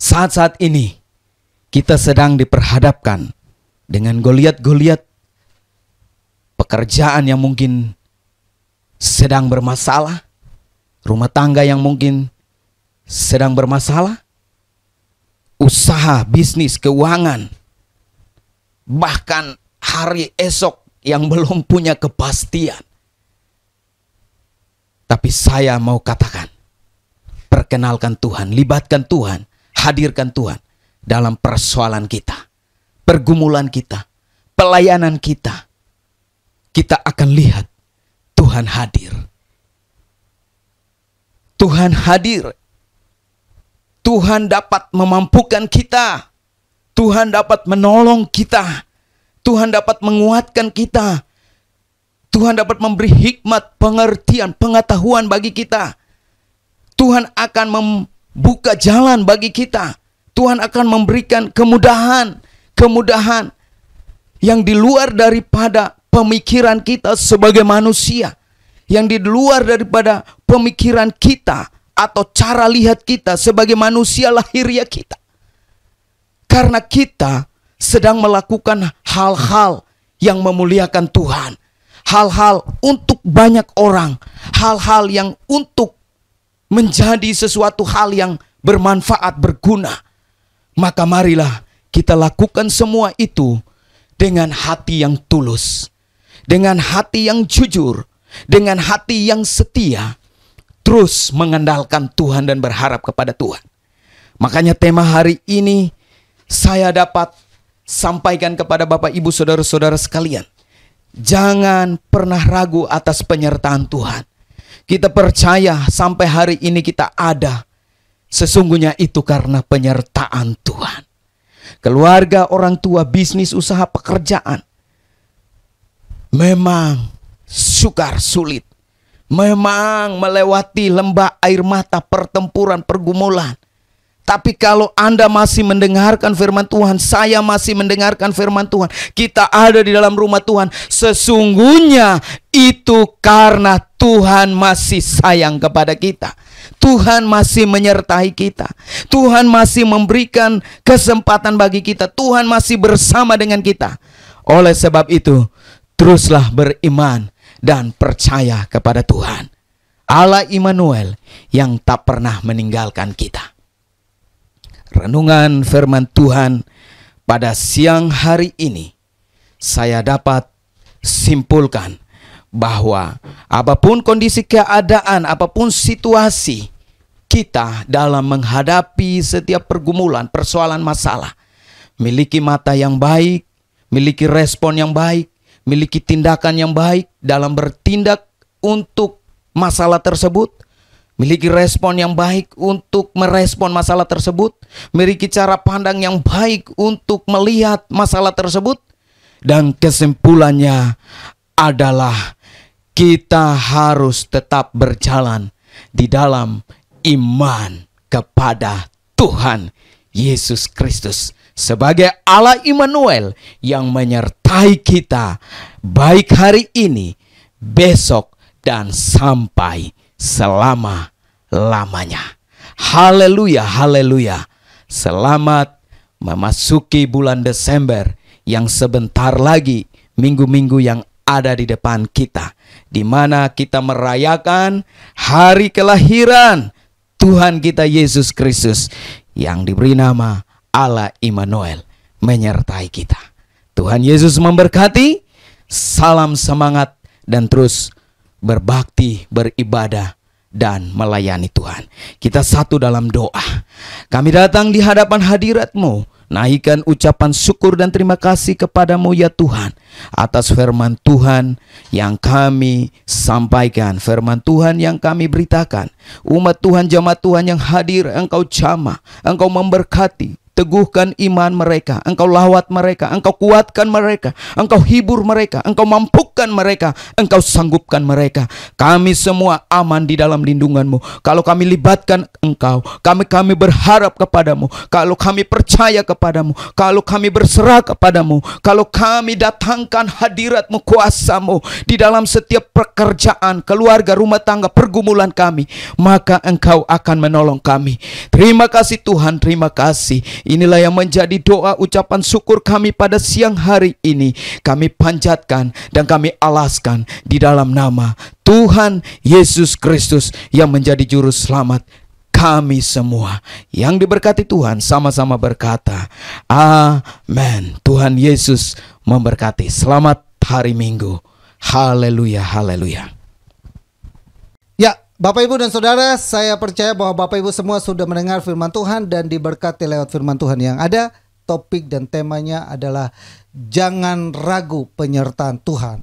Saat-saat ini kita sedang diperhadapkan dengan Goliat-Goliat pekerjaan yang mungkin sedang bermasalah, rumah tangga yang mungkin sedang bermasalah, usaha, bisnis, keuangan, bahkan hari esok yang belum punya kepastian. Tapi saya mau katakan, perkenalkan Tuhan, libatkan Tuhan, hadirkan Tuhan dalam persoalan kita, pergumulan kita, pelayanan kita. Kita akan lihat Tuhan hadir. Tuhan hadir. Tuhan dapat memampukan kita. Tuhan dapat menolong kita. Tuhan dapat menguatkan kita. Tuhan dapat memberi hikmat, pengertian, pengetahuan bagi kita. Tuhan akan membuka jalan bagi kita. Tuhan akan memberikan kemudahan yang di luar daripada pemikiran kita sebagai manusia, yang di luar daripada pemikiran kita atau cara lihat kita sebagai manusia lahiriah kita. Karena kita sedang melakukan hal-hal yang memuliakan Tuhan, hal-hal untuk banyak orang, hal-hal yang untuk menjadi sesuatu hal yang bermanfaat, berguna. Maka marilah kita lakukan semua itu dengan hati yang tulus, dengan hati yang jujur, dengan hati yang setia, terus mengandalkan Tuhan dan berharap kepada Tuhan. Makanya tema hari ini saya dapat sampaikan kepada Bapak Ibu Saudara-saudara sekalian. Jangan pernah ragu atas penyertaan Tuhan. Kita percaya sampai hari ini kita ada, sesungguhnya itu karena penyertaan Tuhan. Keluarga, orang tua, bisnis, usaha, pekerjaan memang sukar, sulit. Memang melewati lembah air mata, pertempuran, pergumulan. Tapi kalau Anda masih mendengarkan firman Tuhan, saya masih mendengarkan firman Tuhan, kita ada di dalam rumah Tuhan, sesungguhnya itu karena Tuhan masih sayang kepada kita. Tuhan masih menyertai kita. Tuhan masih memberikan kesempatan bagi kita. Tuhan masih bersama dengan kita. Oleh sebab itu, teruslah beriman dan percaya kepada Tuhan, Allah Immanuel yang tak pernah meninggalkan kita. Renungan firman Tuhan pada siang hari ini, saya dapat simpulkan bahwa apapun kondisi keadaan, apapun situasi kita dalam menghadapi setiap pergumulan, persoalan, masalah, miliki mata yang baik, miliki respon yang baik, miliki tindakan yang baik dalam bertindak untuk masalah tersebut, miliki respon yang baik untuk merespon masalah tersebut, miliki cara pandang yang baik untuk melihat masalah tersebut, dan kesimpulannya adalah kita harus tetap berjalan di dalam iman kepada Tuhan Yesus Kristus sebagai Allah Immanuel yang menyertai kita baik hari ini, besok, dan sampai selama-lamanya. Haleluya, haleluya. Selamat memasuki bulan Desember yang sebentar lagi, minggu-minggu yang ada di depan kita, di mana kita merayakan hari kelahiran Tuhan kita Yesus Kristus yang diberi nama Allah Immanuel menyertai kita. Tuhan Yesus memberkati. Salam semangat dan terus berbakti, beribadah, dan melayani Tuhan. Kita satu dalam doa. Kami datang di hadapan hadirat-Mu, naikkan ucapan syukur dan terima kasih kepadamu ya Tuhan, atas firman Tuhan yang kami sampaikan, firman Tuhan yang kami beritakan. Umat Tuhan, jemaat Tuhan yang hadir, Engkau jamah, Engkau memberkati, teguhkan iman mereka, Engkau lawat mereka, Engkau kuatkan mereka, Engkau hibur mereka, Engkau mampukan mereka, Engkau sanggupkan mereka. Kami semua aman di dalam lindungan-Mu. Kalau kami libatkan Engkau, kami berharap kepadamu, kalau kami percaya kepadamu, kalau kami berserah kepadamu, kalau kami datangkan hadirat-Mu, kuasa-Mu di dalam setiap pekerjaan, keluarga, rumah tangga, pergumulan kami, maka Engkau akan menolong kami. Terima kasih Tuhan, terima kasih. Inilah yang menjadi doa ucapan syukur kami pada siang hari ini. Kami panjatkan dan kami alaskan di dalam nama Tuhan Yesus Kristus yang menjadi juru selamat kami semua. Yang diberkati Tuhan sama-sama berkata amin. Tuhan Yesus memberkati. Selamat hari Minggu. Haleluya, haleluya. Ya, Bapak Ibu dan Saudara, saya percaya bahwa Bapak Ibu semua sudah mendengar firman Tuhan dan diberkati lewat firman Tuhan yang ada. Topik dan temanya adalah jangan ragu penyertaan Tuhan.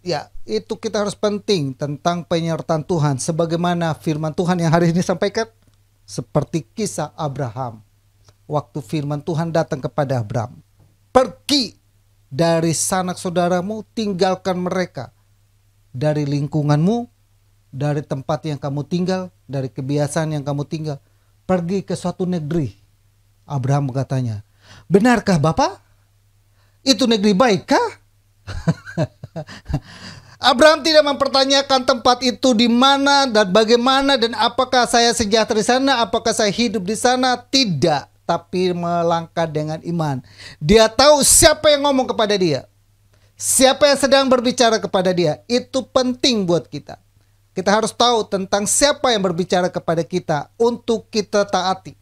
Ya, itu kita harus penting tentang penyertaan Tuhan. Sebagaimana firman Tuhan yang hari ini sampaikan, seperti kisah Abraham. Waktu firman Tuhan datang kepada Abraham, pergi dari sanak saudaramu, tinggalkan mereka. Dari lingkunganmu, dari tempat yang kamu tinggal, dari kebiasaan yang kamu tinggal, pergi ke suatu negeri. Abraham berkatanya, benarkah Bapak? Itu negeri baikkah? Abraham tidak mempertanyakan tempat itu di mana dan bagaimana dan apakah saya sejahtera di sana, apakah saya hidup di sana. Tidak. tapi melangkah dengan iman. Dia tahu siapa yang ngomong kepada dia, siapa yang sedang berbicara kepada dia. Itu penting buat kita. Kita harus tahu tentang siapa yang berbicara kepada kita untuk kita taati.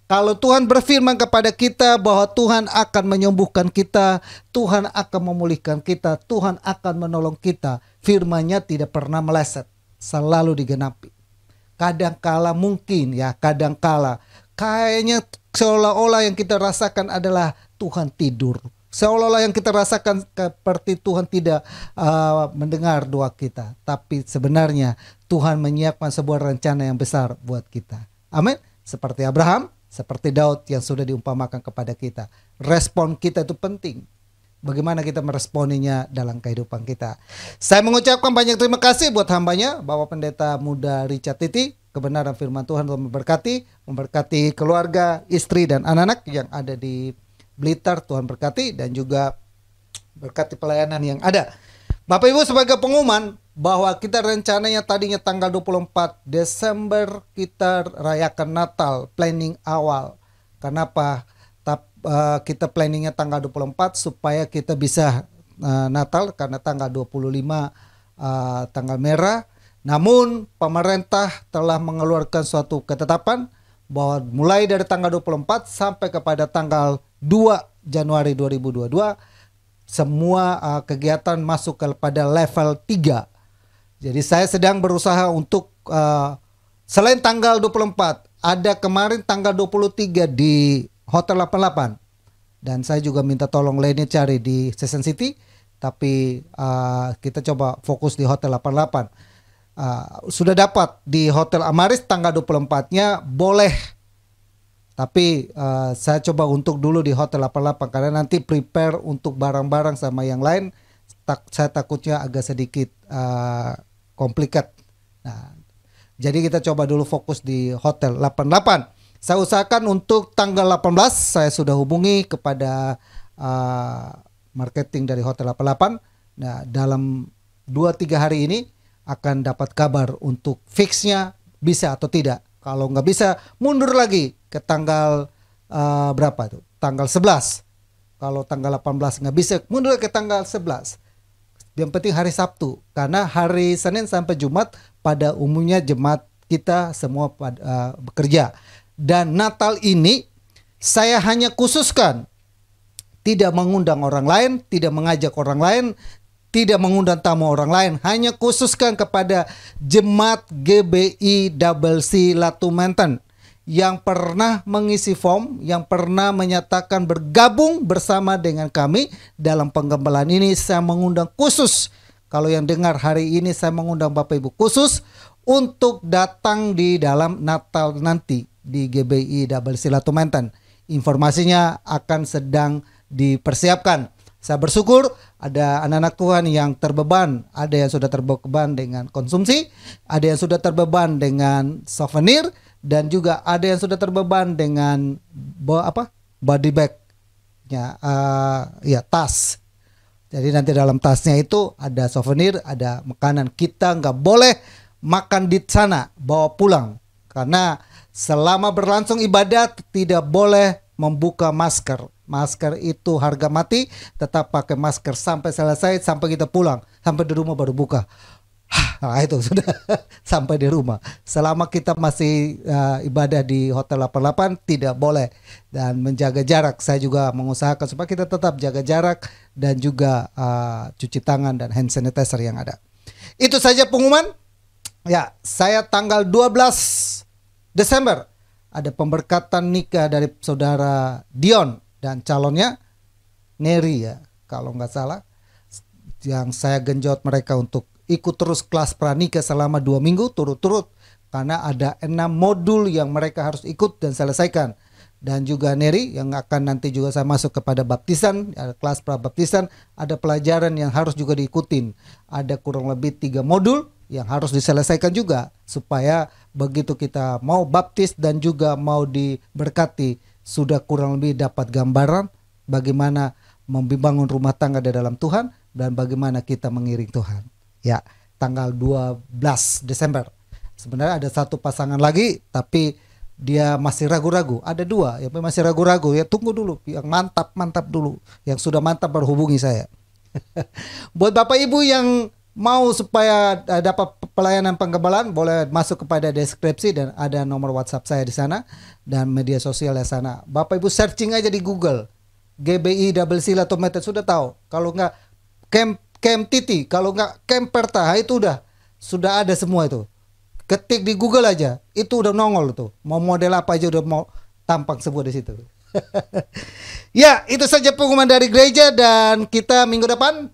Kalau Tuhan berfirman kepada kita bahwa Tuhan akan menyembuhkan kita, Tuhan akan memulihkan kita, Tuhan akan menolong kita, firman-Nya tidak pernah meleset, selalu digenapi. Kadangkala mungkin ya, kadangkala kayaknya seolah-olah yang kita rasakan adalah Tuhan tidur. Seolah-olah yang kita rasakan seperti Tuhan tidak mendengar doa kita. Tapi sebenarnya Tuhan menyiapkan sebuah rencana yang besar buat kita. Amin. Seperti Abraham, seperti Daud yang sudah diumpamakan kepada kita. Respon kita itu penting. Bagaimana kita meresponinya dalam kehidupan kita. Saya mengucapkan banyak terima kasih buat hambanya, Bapak Pendeta Muda Richard Titi. Kebenaran firman Tuhan memberkati keluarga, istri dan anak-anak yang ada di Blitar. Tuhan berkati dan juga berkati pelayanan yang ada. Bapak Ibu, sebagai pengumuman bahwa kita rencananya tadinya tanggal 24 Desember kita rayakan Natal, planning awal. Kenapa? Kita planningnya tanggal 24 supaya kita bisa Natal, karena tanggal 25 tanggal merah. Namun pemerintah telah mengeluarkan suatu ketetapan bahwa mulai dari tanggal 24 sampai kepada tanggal 2 Januari 2022 semua kegiatan masuk kepada level 3. Jadi saya sedang berusaha untuk selain tanggal 24, ada kemarin tanggal 23 di Hotel 88. Dan saya juga minta tolong lainnya cari di Season City, tapi kita coba fokus di Hotel 88. Sudah dapat di Hotel Amaris tanggal 24-nya boleh. Tapi saya coba untuk dulu di Hotel 88 karena nanti prepare untuk barang-barang sama yang lain. Saya takutnya agak sedikit complicated. Nah, jadi kita coba dulu fokus di Hotel 88. Saya usahakan untuk tanggal 18 saya sudah hubungi kepada marketing dari Hotel 88. Nah, dalam 2-3 hari ini akan dapat kabar untuk fixnya bisa atau tidak. Kalau nggak bisa, mundur lagi ke tanggal berapa tuh? Tanggal 11. Kalau tanggal 18 nggak bisa, mundur ke tanggal 11. Yang penting hari Sabtu, karena hari Senin sampai Jumat pada umumnya jemaat kita semua bekerja. Dan Natal ini saya hanya khususkan tidak mengundang orang lain, tidak mengajak orang lain, tidak mengundang tamu orang lain, hanya khususkan kepada jemaat GBI WC Latu Menten yang pernah mengisi form, yang pernah menyatakan bergabung bersama dengan kami dalam penggembalaan ini. Saya mengundang khusus, kalau yang dengar hari ini saya mengundang Bapak Ibu khusus untuk datang di dalam Natal nanti di GBI WC Latu Menten. Informasinya akan sedang dipersiapkan. Saya bersyukur ada anak-anak Tuhan yang terbeban, ada yang sudah terbeban dengan konsumsi, ada yang sudah terbeban dengan souvenir, dan juga ada yang sudah terbeban dengan body bag-nya, tas. Jadi nanti dalam tasnya itu ada souvenir, ada makanan. Kita nggak boleh makan di sana, bawa pulang, karena selama berlangsung ibadat tidak boleh membuka masker. Masker itu harga mati, tetap pakai masker sampai selesai, sampai kita pulang, sampai di rumah baru buka. Nah, itu sudah sampai di rumah. Selama kita masih ibadah di Hotel 88 tidak boleh, dan menjaga jarak. Saya juga mengusahakan supaya kita tetap jaga jarak dan juga cuci tangan dan hand sanitizer yang ada. Itu saja pengumuman. Ya, saya tanggal 12 Desember ada pemberkatan nikah dari saudara Dion dan calonnya Neri ya, kalau nggak salah. Yang saya genjot mereka untuk ikut terus kelas pranikah selama 2 minggu turut-turut, karena ada 6 modul yang mereka harus ikut dan selesaikan. Dan juga Neri yang akan nanti juga saya masuk kepada baptisan, ada kelas prabaptisan, ada pelajaran yang harus juga diikutin. Ada kurang lebih 3 modul yang harus diselesaikan juga, supaya begitu kita mau baptis dan juga mau diberkati, sudah kurang lebih dapat gambaran bagaimana membangun rumah tangga di dalam Tuhan dan bagaimana kita mengiring Tuhan. Ya, tanggal 12 Desember. Sebenarnya ada satu pasangan lagi, tapi dia masih ragu-ragu. Ada 2 yang masih ragu-ragu, ya tunggu dulu. Yang mantap dulu. Yang sudah mantap baru hubungi saya. Buat Bapak Ibu yang mau supaya dapat pelayanan penggembalaan, boleh masuk kepada deskripsi dan ada nomor WhatsApp saya di sana dan media sosial di sana. Bapak Ibu searching aja di Google GBI Double C Latu Menten, sudah tahu. Kalau nggak Camp Titi, kalau nggak Camp Perta, itu sudah ada semua itu. Ketik di Google aja, itu udah nongol tuh. Mau model apa aja udah mau tampang semua di situ. Ya, itu saja pengumuman dari gereja, dan kita minggu depan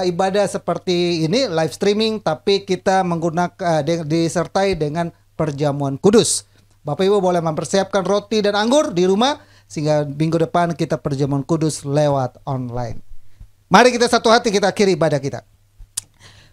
ibadah seperti ini live streaming, tapi kita menggunakan disertai dengan perjamuan kudus. Bapak Ibu boleh mempersiapkan roti dan anggur di rumah sehingga minggu depan kita perjamuan kudus lewat online. Mari kita satu hati, kita akhiri ibadah kita.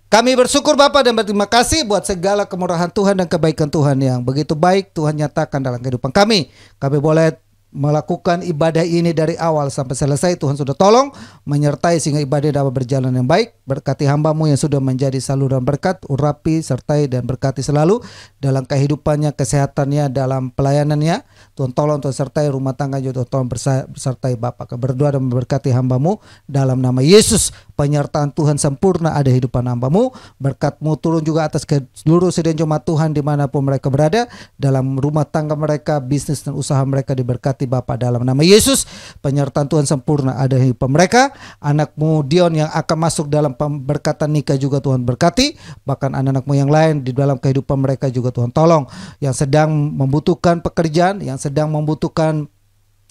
Kami bersyukur Bapa dan berterima kasih buat segala kemurahan Tuhan dan kebaikan Tuhan yang begitu baik Tuhan nyatakan dalam kehidupan kami. Kami boleh melakukan ibadah ini dari awal sampai selesai. Tuhan sudah tolong menyertai sehingga ibadah dapat berjalan yang baik. Berkati hamba-Mu yang sudah menjadi saluran berkat, urapi, sertai dan berkati selalu dalam kehidupannya, kesehatannya, dalam pelayanannya. Tuhan tolong, Tuhan sertai rumah tangga juga, Tuhan bersertai Bapak. Berdoa dan memberkati hamba-Mu dalam nama Yesus. Penyertaan Tuhan sempurna ada hidupan hamba-Mu. Berkat-Mu turun juga atas seluruh sidang jemaat Tuhan dimanapun mereka berada, dalam rumah tangga mereka, bisnis dan usaha mereka diberkati Bapak dalam nama Yesus. Penyertaan Tuhan sempurna ada di hidup mereka. Anak-Mu Dion yang akan masuk dalam pemberkatan nikah juga Tuhan berkati. Bahkan anak-anak-Mu yang lain di dalam kehidupan mereka juga Tuhan tolong. Yang sedang membutuhkan pekerjaan, yang sedang membutuhkan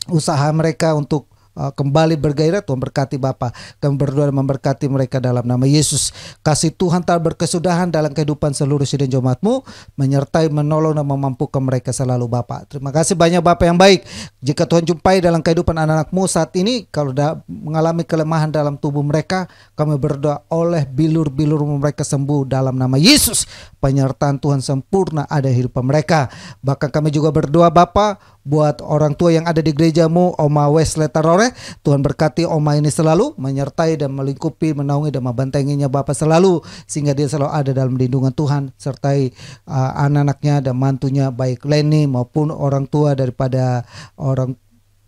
usaha mereka untuk kembali bergairah, Tuhan berkati Bapa. Kami berdoa dan memberkati mereka dalam nama Yesus. Kasih Tuhan tak berkesudahan dalam kehidupan seluruh sidang jemaat-Mu, menyertai, menolong dan memampukan mereka selalu Bapa. Terima kasih banyak Bapa yang baik. Jika Tuhan jumpai dalam kehidupan anak-anak-Mu saat ini, kalau mengalami kelemahan dalam tubuh mereka, kami berdoa oleh bilur-bilur mereka sembuh dalam nama Yesus. Penyertaan Tuhan sempurna ada di hidup mereka. Bahkan kami juga berdoa Bapa buat orang tua yang ada di gereja-Mu, Oma Wesley Tarore. Tuhan berkati Oma ini selalu menyertai dan melingkupi, menaungi dan membantenginya Bapa selalu, sehingga dia selalu ada dalam lindungan Tuhan. Sertai anak-anaknya dan mantunya, baik Leni maupun orang tua daripada orang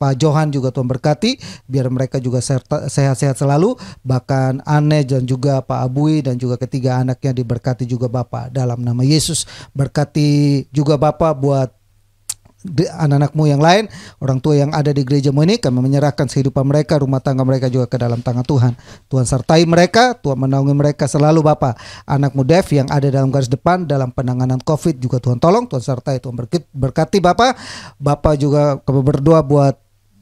Pak Johan juga Tuhan berkati, biar mereka juga sehat-sehat selalu. Bahkan Ane dan juga Pak Abui dan juga ketiga anaknya diberkati juga Bapa dalam nama Yesus. Berkati juga Bapa buat anak-anak-Mu yang lain, orang tua yang ada di gereja-Mu ini. Kami menyerahkan kehidupan mereka, rumah tangga mereka juga ke dalam tangan Tuhan. Tuhan sertai mereka, Tuhan menaungi mereka selalu Bapa. Anak-Mu Dev yang ada dalam garis depan dalam penanganan COVID juga Tuhan tolong, Tuhan sertai, Tuhan berkati Bapa. Bapa juga kami berdoa buat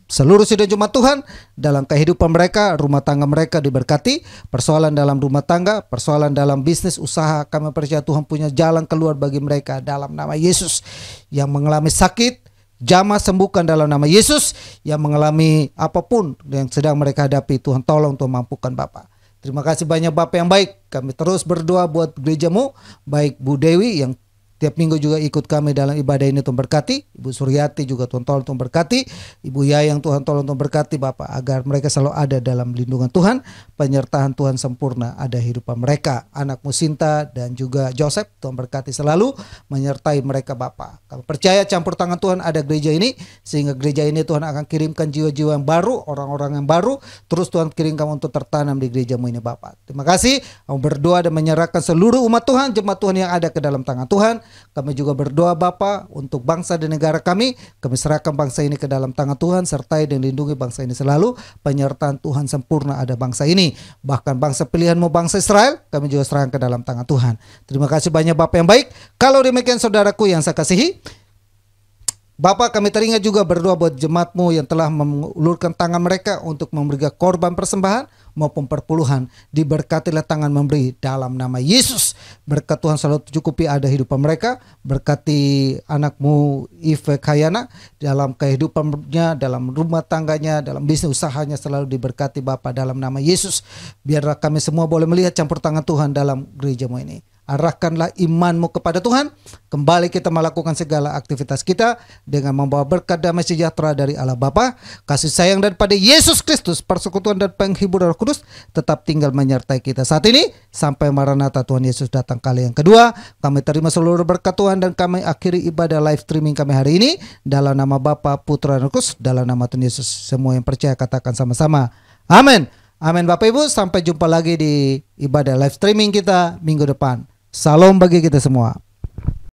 seluruh sidang jemaat Tuhan dalam kehidupan mereka, rumah tangga mereka diberkati. Persoalan dalam rumah tangga, persoalan dalam bisnis, usaha, kami percaya Tuhan punya jalan keluar bagi mereka dalam nama Yesus. Yang mengalami sakit, jamah sembuhkan dalam nama Yesus. Yang mengalami apapun yang sedang mereka hadapi, Tuhan tolong, Tuhan mampukan Bapa. Terima kasih banyak Bapa yang baik. Kami terus berdoa buat gereja-Mu, baik Bu Dewi yang tiap minggu juga ikut kami dalam ibadah ini, Tuhan berkati. Ibu Suryati juga Tuhan tolong, Tuhan berkati. Ibu Yayang Tuhan tolong, Tuhan berkati Bapak, agar mereka selalu ada dalam lindungan Tuhan. Penyertaan Tuhan sempurna ada hidupan mereka. Anak-Mu Sinta dan juga Joseph, Tuhan berkati selalu, menyertai mereka Bapak. Kami percaya campur tangan Tuhan ada gereja ini, sehingga gereja ini Tuhan akan kirimkan jiwa-jiwa yang baru, orang-orang yang baru. Terus Tuhan kirimkan untuk tertanam di gereja-Mu ini Bapak. Terima kasih. Kami berdoa dan menyerahkan seluruh umat Tuhan, jemaat Tuhan yang ada ke dalam tangan Tuhan. Kami juga berdoa Bapa untuk bangsa dan negara kami. Kami serahkan bangsa ini ke dalam tangan Tuhan, sertai dan lindungi bangsa ini selalu. Penyertaan Tuhan sempurna ada bangsa ini. Bahkan bangsa pilihan-Mu, bangsa Israel, kami juga serahkan ke dalam tangan Tuhan. Terima kasih banyak Bapa yang baik. Kalau demikian saudaraku yang saya kasihi, Bapak, kami teringat juga berdoa buat jemaat-Mu yang telah mengulurkan tangan mereka untuk memberikan korban persembahan maupun perpuluhan. Diberkatilah tangan memberi dalam nama Yesus. Berkat Tuhan selalu cukupi ada hidupan mereka. Berkati anak-Mu Ive Kayana dalam kehidupannya, dalam rumah tangganya, dalam bisnis usahanya selalu diberkati Bapak dalam nama Yesus. Biarlah kami semua boleh melihat campur tangan Tuhan dalam gereja-Mu ini. Arahkanlah imanmu kepada Tuhan. Kembali kita melakukan segala aktivitas kita dengan membawa berkat damai sejahtera dari Allah Bapa, kasih sayang daripada Yesus Kristus, persekutuan dan penghibur Roh Kudus tetap tinggal menyertai kita saat ini sampai Maranatha Tuhan Yesus datang kali yang kedua. Kami terima seluruh berkat Tuhan dan kami akhiri ibadah live streaming kami hari ini dalam nama Bapa, Putra dan Roh Kudus, dalam nama Tuhan Yesus. Semua yang percaya katakan sama-sama amin. Amin Bapak Ibu, sampai jumpa lagi di ibadah live streaming kita minggu depan. Salam bagi kita semua.